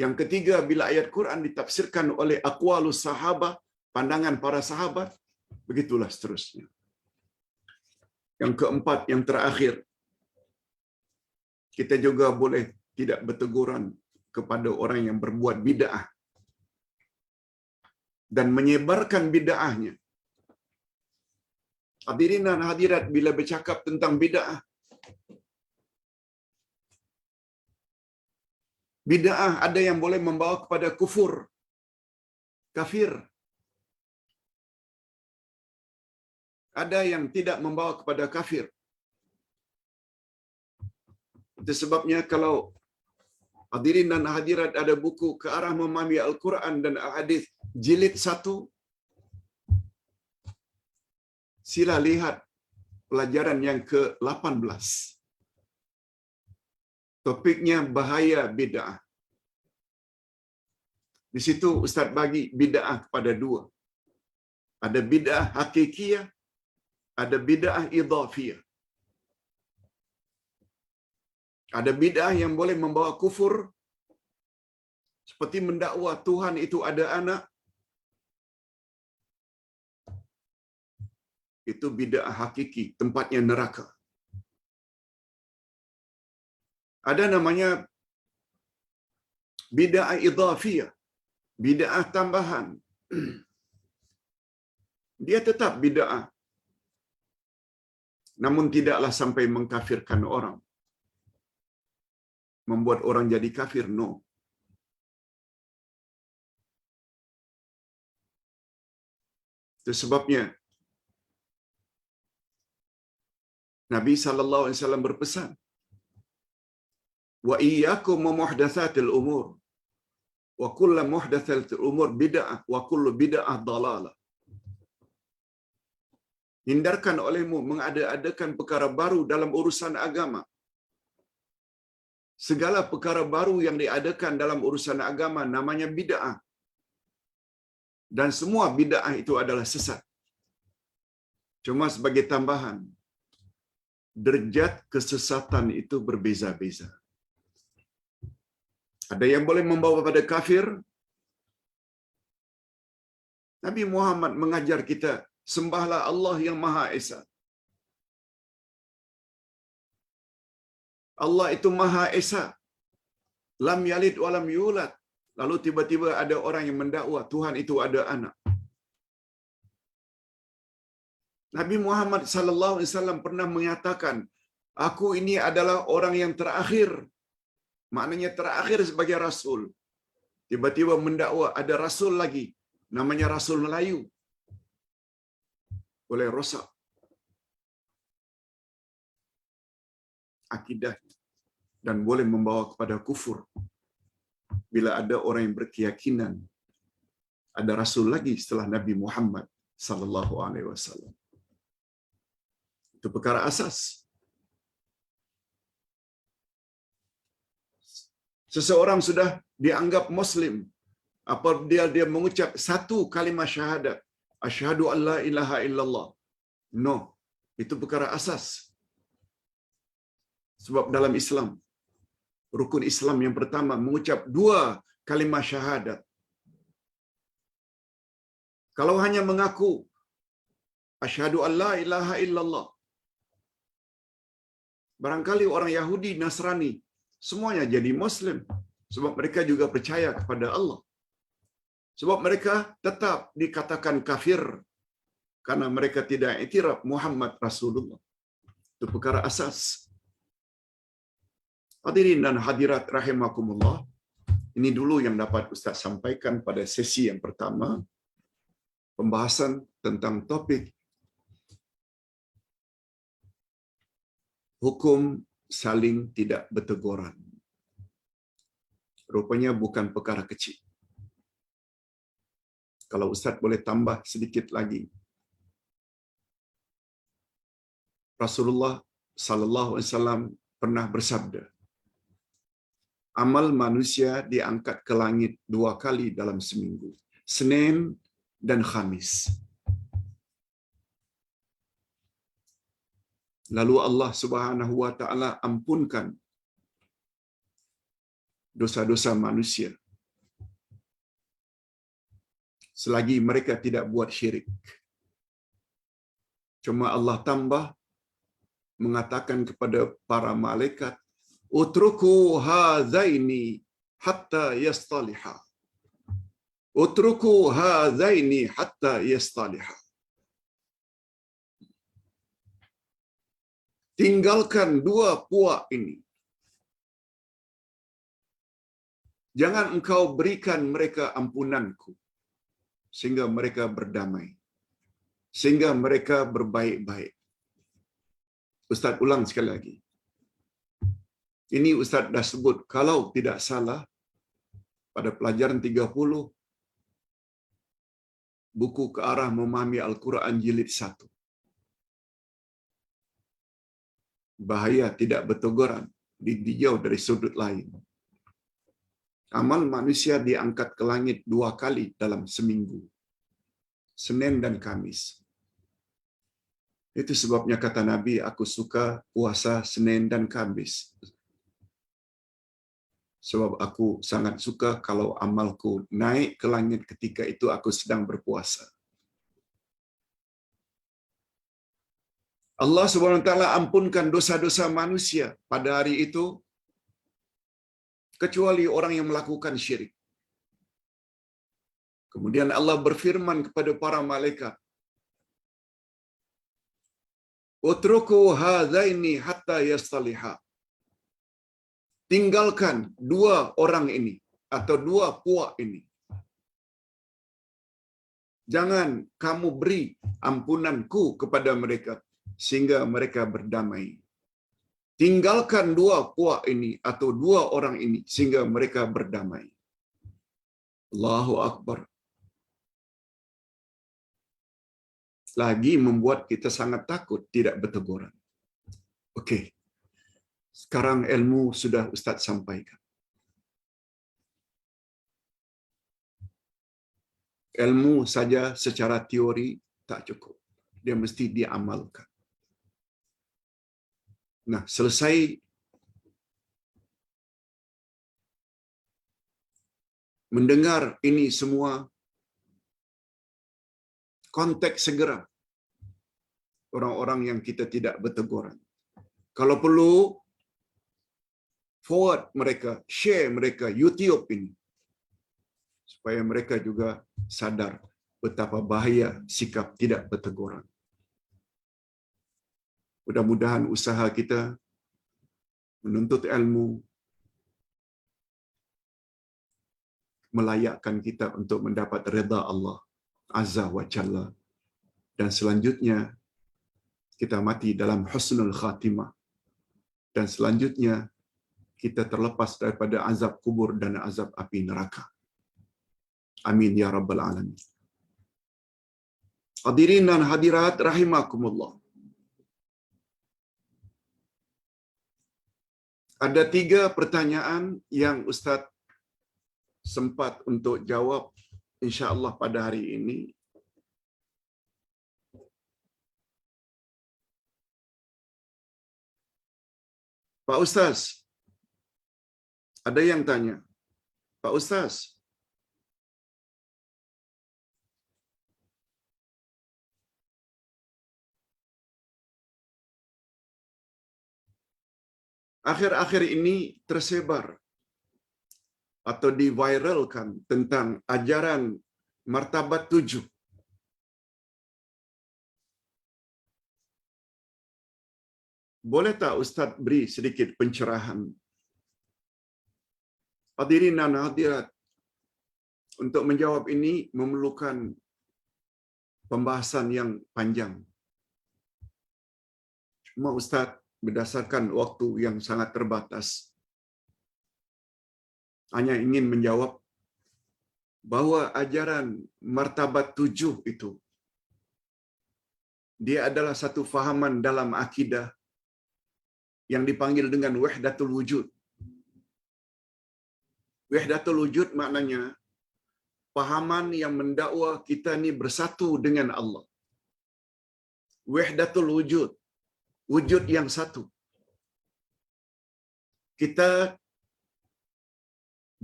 Yang ketiga, bila ayat Quran ditafsirkan oleh aqwalus sahabah, pandangan para sahabat. Begitulah seterusnya. Yang keempat, yang terakhir, kita juga boleh tidak berteguran kepada orang yang berbuat bid'ah dan menyebarkan bid'ahnya. Hadirin dan hadirat, bila bercakap tentang bid'ah, bid'ah ada yang boleh membawa kepada kufur, kafir. Ada yang tidak membawa kepada kafir. Itu sebabnya kalau hadirin dan hadirat ada buku Ke Arah Memahami Al-Quran dan Al-Hadis jilid 1, sila lihat pelajaran yang ke-18. Topiknya bahaya bid'ah. Di situ Ustaz bagi bid'ah kepada dua. Ada bid'ah hakikiyah, ada bid'ah idhafiyah. Ada bid'ah yang boleh membawa kufur, seperti mendakwa Tuhan itu ada anak. Itu bid'ah hakiki, tempatnya neraka. Ada namanya bid'ah idhafiyah, bid'ah tambahan. Dia tetap bid'ah, namun tidaklah sampai mengkafirkan orang, membuat orang jadi kafir, no. Itu sebabnya Nabi SAW berpesan, wa iyyakum wa muhdatsatil umur, wa kullu muhdatsatil umur bid'ah, wa kullu bid'ah dhalalah. Hindarkan olehmu mengada-adakan perkara baru dalam urusan agama. Segala perkara baru yang diadakan dalam urusan agama namanya bid'ah. Dan semua bid'ah itu adalah sesat. Cuma sebagai tambahan, derajat kesesatan itu berbeza-beza. Ada yang boleh membawa pada kafir. Nabi Muhammad mengajar kita, sembahlah Allah yang Maha Esa. Allah itu Maha Esa. Lam yalid wa lam yulad. Lalu tiba-tiba ada orang yang mendakwa Tuhan itu ada anak. Nabi Muhammad sallallahu alaihi wasallam pernah menyatakan, aku ini adalah orang yang terakhir. Maknanya terakhir sebagai rasul. Tiba-tiba mendakwa ada rasul lagi, namanya Rasul Melayu. Boleh rosak akidah dan boleh membawa kepada kufur. Bila ada orang yang berkeyakinan ada rasul lagi setelah Nabi Muhammad sallallahu alaihi wasallam. Itu perkara asas. Seseorang sudah dianggap muslim apabila dia mengucap satu kalimat syahadat, asyhadu an la ilaha illallah. No, itu perkara asas. Sebab dalam Islam, rukun Islam yang pertama mengucap 2 kalimat syahadat. Kalau hanya mengaku asyhadu an la ilaha illallah, barangkali orang Yahudi, Nasrani semuanya jadi Muslim, Sebab mereka juga percaya kepada Allah. Sebab mereka tetap dikatakan kafir karena mereka tidak iktiraf Muhammad Rasulullah. Itu perkara asas. Hadirin dan hadirat rahimakumullah. Ini dulu yang dapat Ustaz sampaikan pada sesi yang pertama. Pembahasan tentang topik hukum saling tidak berteguran. Rupanya bukan perkara kecil. Kalau Ustaz boleh tambah sedikit lagi. Rasulullah sallallahu alaihi wasallam pernah bersabda, amal manusia diangkat ke langit 2 kali dalam seminggu, Senin dan Khamis. Lalu Allah Subhanahu wa taala ampunkan dosa-dosa manusia selagi mereka tidak buat syirik. Cuma Allah tambah mengatakan kepada para malaikat, utruku hadzaini hatta yastaliha. Utruku hadzaini hatta yastaliha. Tinggalkan 2 puak ini. Jangan engkau berikan mereka ampunanku sehingga mereka berdamai, sehingga mereka berbaik-baik. Ustaz ulang sekali lagi. Ini Ustaz dah sebut, kalau tidak salah, pada pelajaran 30, buku ke arah memahami Al-Quran jilid 1. Bahaya tidak berteguran ditinjau dari sudut lain. Amal manusia diangkat ke langit 2 kali dalam seminggu, Senin dan Kamis. Itu sebabnya kata Nabi, aku suka puasa Senin dan Kamis. Sebab aku sangat suka kalau amalku naik ke langit ketika itu aku sedang berpuasa. Allah Subhanahu wa taala ampunkan dosa-dosa manusia pada hari itu kecuali orang yang melakukan syirik. Kemudian Allah berfirman kepada para malaikat, utruku hadzaini hatta yastaliha. Tinggalkan 2 orang ini atau 2 puak ini. Jangan kamu beri ampunanku kepada mereka sehingga mereka berdamai. Tinggalkan 2 puak ini atau 2 orang ini sehingga mereka berdamai. Allahu Akbar. Lagi membuat kita sangat takut tidak berteguran. Okey. Sekarang ilmu sudah Ustaz sampaikan. Ilmu saja secara teori tak cukup. Dia mesti diamalkan. Nah, selesai mendengar ini semua, kontak segera orang-orang yang kita tidak berteguran. Kalau perlu, forward mereka, share mereka YouTube ini, supaya mereka juga sadar betapa bahaya sikap tidak berteguran. Mudah-mudahan usaha kita menuntut ilmu melayakkan kita untuk mendapat redha Allah Azza wa Jalla, dan selanjutnya kita mati dalam husnul khatimah, dan selanjutnya kita terlepas daripada azab kubur dan azab api neraka. Amin ya rabbal alamin. Hadirin dan hadirat rahimakumullah. Ada 3 pertanyaan yang Ustaz sempat untuk jawab insya-Allah pada hari ini. Pak Ustaz, ada yang tanya, Pak Ustaz, akhir-akhir ini tersebar atau diviralkan tentang ajaran martabat 7. Boleh tak Ustaz beri sedikit pencerahan? Hadirin dan hadirat, untuk menjawab ini memerlukan pembahasan yang panjang. Cuma Ustaz berdasarkan waktu yang sangat terbatas, hanya ingin menjawab bahawa ajaran martabat 7 itu, dia adalah satu fahaman dalam akidah yang dipanggil dengan wahdatul wujud. Wahdatul wujud maknanya pahaman yang mendakwa kita ni bersatu dengan Allah. Wahdatul wujud, wujud yang satu. Kita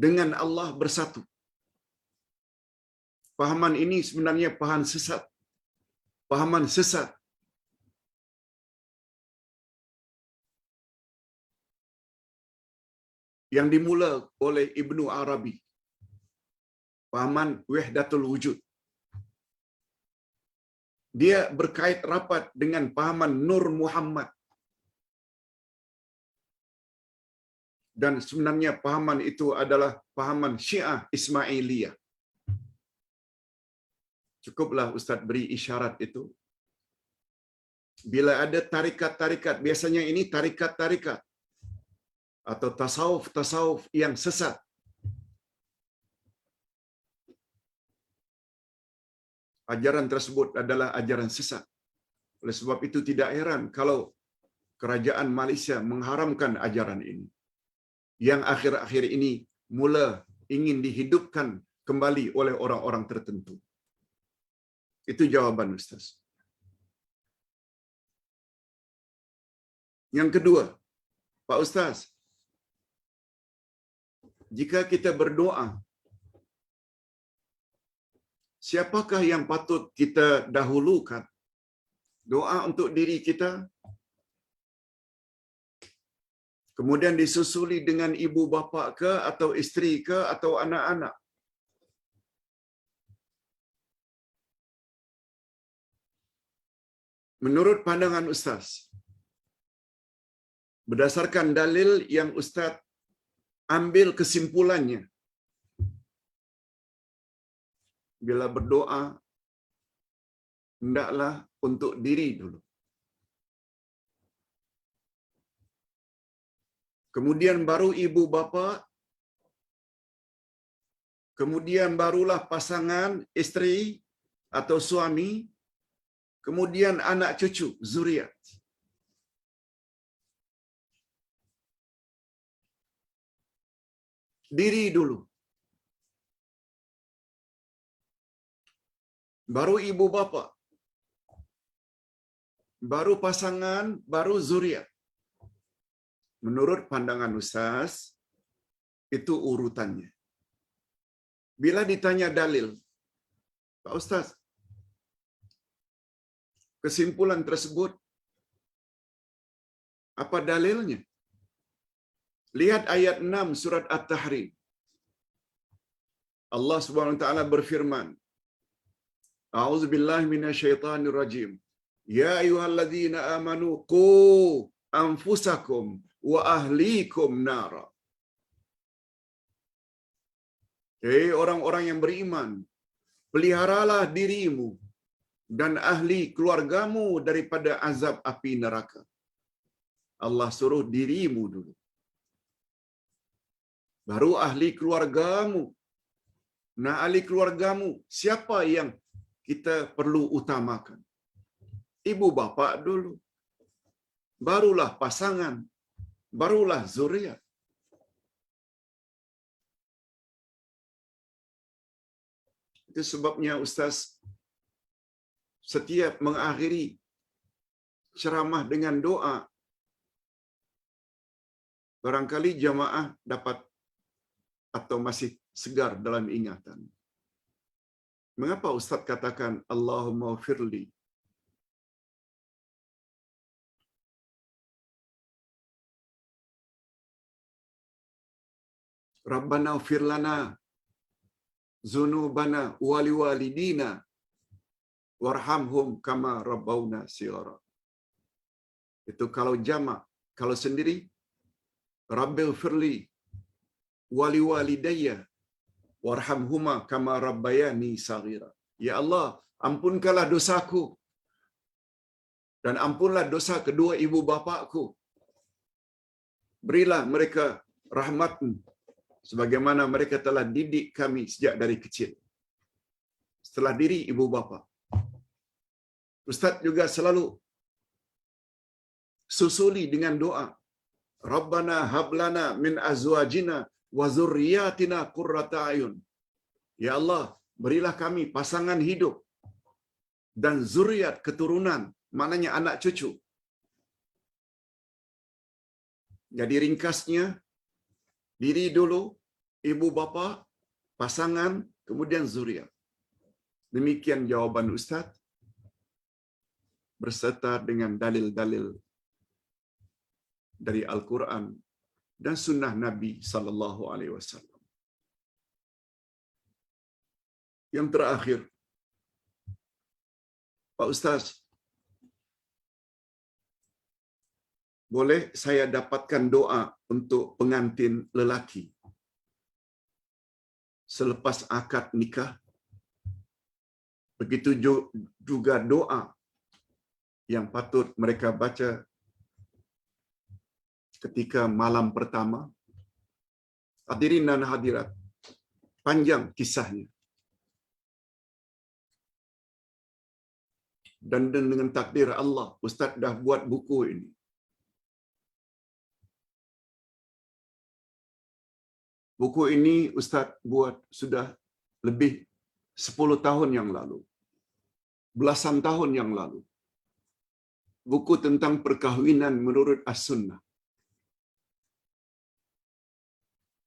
dengan Allah bersatu. Pahaman ini sebenarnya pahaman sesat. Pahaman sesat. Yang dimula oleh Ibnu Arabi. Pahaman wahdatul wujud. Dia berkait rapat dengan pahaman Nur Muhammad. Dan sebenarnya pahaman itu adalah pahaman Syiah Ismailiyah. Cukuplah Ustaz beri isyarat itu. Bila ada tarikat-tarikat, biasanya ini tarikat-tarikat atau tasawuf-tasawuf yang sesat, ajaran tersebut adalah ajaran sesat. Oleh sebab itu tidak heran kalau kerajaan Malaysia mengharamkan ajaran ini, yang akhir-akhir ini mula ingin dihidupkan kembali oleh orang-orang tertentu. Itu jawaban Ustaz. Yang kedua, Pak Ustaz, jika kita berdoa, siapakah yang patut kita dahulukan? Doa untuk diri kita, kemudian disusuli dengan ibu bapa ke, atau isteri ke, atau anak-anak? Menurut pandangan Ustaz, berdasarkan dalil yang Ustaz ambil kesimpulannya, bila berdoa, hendaklah untuk diri dulu. Kemudian baru ibu bapa, kemudian barulah pasangan, isteri atau suami, kemudian anak cucu, zuriat. Diri dulu. Baru ibu bapa, baru pasangan, baru zuriat. Menurut pandangan Ustaz, itu urutannya. Bila ditanya dalil, Pak Ustaz, kesimpulan tersebut, apa dalilnya? Lihat ayat 6 surat At-Tahrim. Allah Subhanahu wa taala berfirman, A'udzubillahi minasyaitonir rajim. Ya ayyuhalladzina amanu qu anfusakum wa ahlikum nara. Hei orang-orang yang beriman, peliharalah dirimu dan ahli keluargamu daripada azab api neraka. Allah suruh dirimu dulu. Baru ahli keluargamu. Nah, ahli keluargamu, siapa yang kita perlu utamakan? Ibu bapa dulu. Barulah pasangan. Barulah zuriat. Itu sebabnya Ustaz setiap mengakhiri ceramah dengan doa, barangkali jamaah dapat atau masih segar dalam ingatan. Mengapa Ustaz katakan Allahumma firli? Rabbana ighfir lana dzunubana waliwalidina warhamhum kama rabbawna shighara. Itu kalau jamak. Kalau sendiri, Rabbil firli waliwalidayya warhamhuma kama rabbayani saghira. Ya Allah, ampunkanlah dosaku dan ampunlah dosa kedua ibu bapakku. Berilah mereka rahmat-Mu sebagaimana mereka telah didik kami sejak dari kecil. Setelah diri ibu bapa. Ustaz juga selalu susuli dengan doa. Rabbana hablana min azwajina wa dzurriyyatina qurrata a'yun. Ya Allah, berilah kami pasangan hidup dan zuriat keturunan, maknanya anak cucu. Jadi ringkasnya, diri dulu, ibu bapa, pasangan, kemudian zuriat. Demikian jawaban Ustaz berserta dengan dalil-dalil dari Al-Quran dan sunnah Nabi sallallahu alaihi wasallam. Yang terakhir, Pak Ustaz, boleh saya dapatkan doa untuk pengantin lelaki selepas akad nikah? Begitu juga doa yang patut mereka baca ketika malam pertama. Hadirin dan hadirat, panjang kisahnya. Dan dengan takdir Allah, Ustaz dah buat buku ini. Buku ini Ustaz buat sudah lebih 10 tahun yang lalu. Belasan tahun yang lalu. Buku tentang perkahwinan menurut As-Sunnah.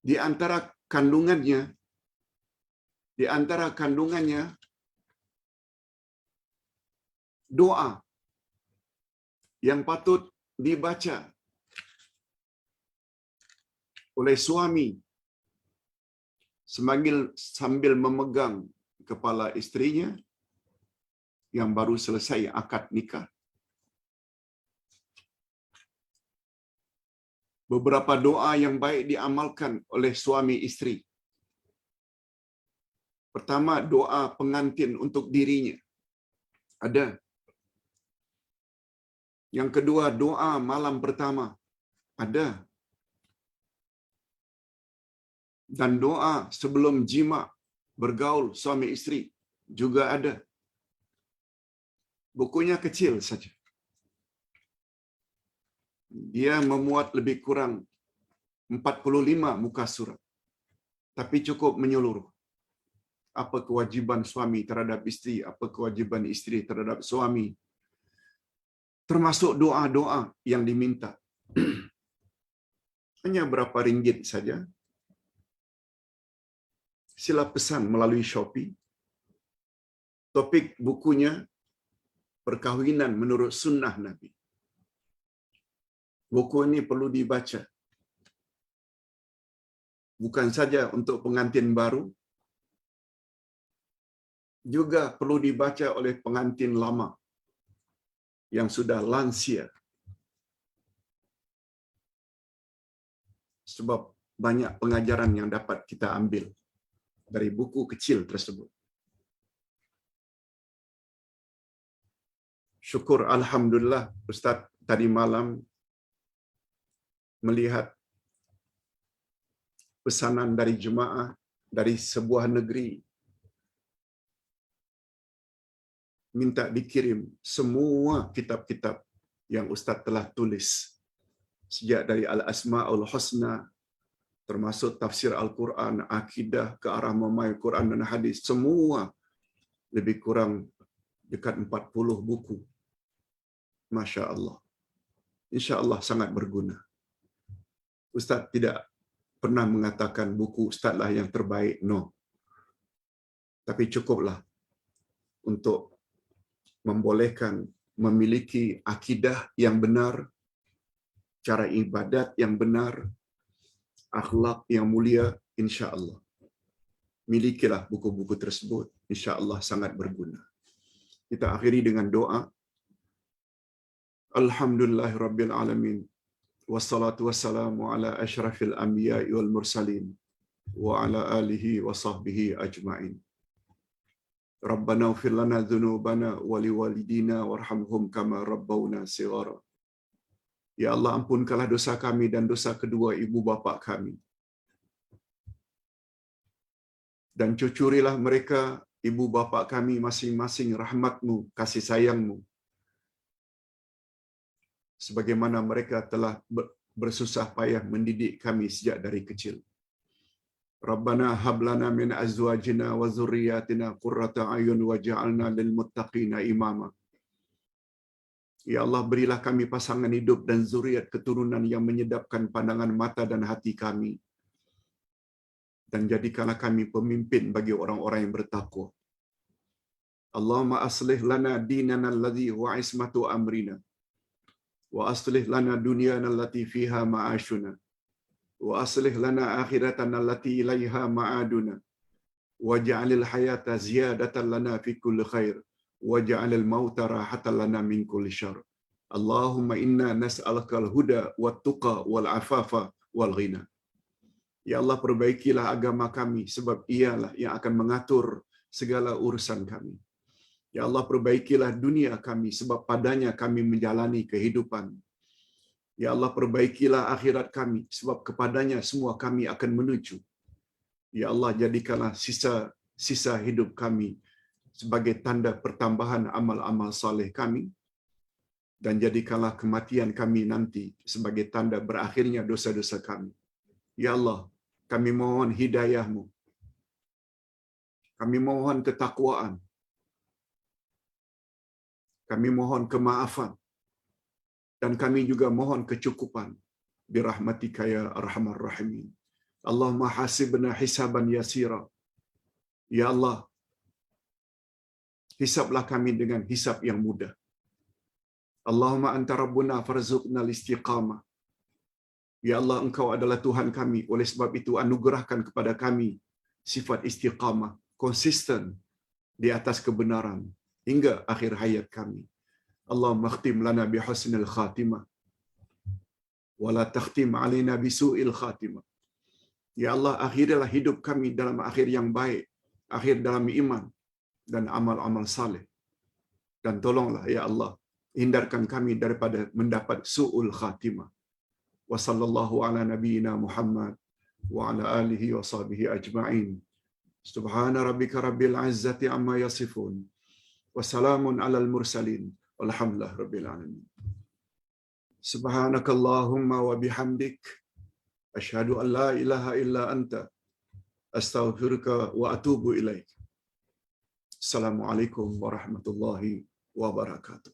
Di antara kandungannya doa yang patut dibaca oleh suami sambil memegang kepala istrinya yang baru selesai akad nikah. Beberapa doa yang baik diamalkan oleh suami istri. Pertama, doa pengantin untuk dirinya. Ada. Yang kedua, doa malam pertama. Ada. Dan doa sebelum jima bergaul suami istri juga ada. Bukunya kecil saja. Dia memuat lebih kurang 45 muka surat. Tapi cukup menyeluruh. Apa kewajiban suami terhadap istri, apa kewajiban istri terhadap suami. Termasuk doa-doa yang diminta. Hanya berapa ringgit saja. Sila pesan melalui Shopee. Topik bukunya perkahwinan menurut sunnah Nabi. Buku ini perlu dibaca. Bukan saja untuk pengantin baru, juga perlu dibaca oleh pengantin lama yang sudah lansia. Sebab banyak pengajaran yang dapat kita ambil dari buku kecil tersebut. Syukur alhamdulillah Ustaz tadi malam melihat pesanan dari jemaah dari sebuah negeri minta dikirim semua kitab-kitab yang Ustaz telah tulis sejak dari Al-Asma'ul Husna, termasuk tafsir Al-Quran, akidah, ke arah memahami Quran dan hadis, semua lebih kurang dekat 40 buku. Masya Allah. Insya Allah sangat berguna. Ustaz tidak pernah mengatakan buku Ustaz lah yang terbaik, no. Tapi cukuplah untuk membolehkan memiliki akidah yang benar, cara ibadat yang benar, akhlak yang mulia, insya-Allah. Milikilah buku-buku tersebut, insya-Allah sangat berguna. Kita akhiri dengan doa. Alhamdulillahirabbil alamin. Wassalatu wassalamu ala asyrafil anbiya'i wal mursalin wa ala alihi wa sahbihi ajma'in. Rabbana ighfir lana dzunubana wa liwalidina warhamhum kama rabbawna shighara. Ya Allah, ampunkanlah dosa kami dan dosa kedua ibu bapa kami. Dan cucurilah mereka, ibu bapa kami masing-masing rahmat-Mu, kasih sayang-Mu. Sebagaimana mereka telah bersusah payah mendidik kami sejak dari kecil. Rabbana hab lana min azwajina wa dzurriyyatina qurrata a'yun waj'alna lil muttaqina imama. Ya Allah, berilah kami pasangan hidup dan zuriat keturunan yang menyedapkan pandangan mata dan hati kami. Dan jadikanlah kami pemimpin bagi orang-orang yang bertakwa. Allahumma aslih lana dinana alladhi huwa ismatu amrina. Wa aslih lana dunyana allati fiha ma'ashuna. Wa aslih lana akhiratana allati ilaiha ma'aduna. Waj'alil hayata ziyadatan lana fi kulli khair. Waj'alil mauta rahatan lana min kulli syarr. Allahumma inna nas'alukal huda wat tuqa wal afafa wal ghina. Ya Allah, perbaikilah agama kami sebab Ialah yang akan mengatur segala urusan kami. Ya Allah, perbaikilah dunia kami sebab padanya kami menjalani kehidupan. Ya Allah, perbaikilah akhirat kami sebab kepadanya semua kami akan menuju. Ya Allah, jadikanlah sisa hidup kami sebagai tanda pertambahan amal-amal saleh kami, dan jadikanlah kematian kami nanti sebagai tanda berakhirnya dosa-dosa kami. Ya Allah, kami mohon hidayah-Mu. Kami mohon ketakwaan. Kami mohon kemaafan. Dan kami juga mohon kecukupan. Birahmatika ya arhamar rahimin. Allahumma hasibna hisaban yasira. Ya Allah, hisablah kami dengan hisab yang mudah. Allahumma anta rabbuna farzuqna al-istiqamah. Ya Allah, Engkau adalah Tuhan kami. Oleh sebab itu, anugerahkan kepada kami sifat istiqamah, konsisten di atas kebenaran hingga akhir hayat kami. Allahumma khtim lana bi husnil khatimah wa la takhtim alaina bi su'il khatimah. Ya Allah, akhirilah hidup kami dalam akhir yang baik, akhir dalam iman dan amal-amal saleh. Dan tolonglah ya Allah, hindarkan kami daripada mendapat su'ul khatimah. Wa sallallahu ala nabiyyina Muhammad wa ala alihi wa sahbihi ajma'in. Subhana rabbika rabbil izzati amma yasifun. Wa salamun alal mursalin. Walhamdulillahi rabbil alamin. Subhanakallahumma wa bihamdik. Asyhadu an la ilaha illa anta. Astaghfiruka wa atubu ilaik. Assalamualaikum warahmatullahi wabarakatuh.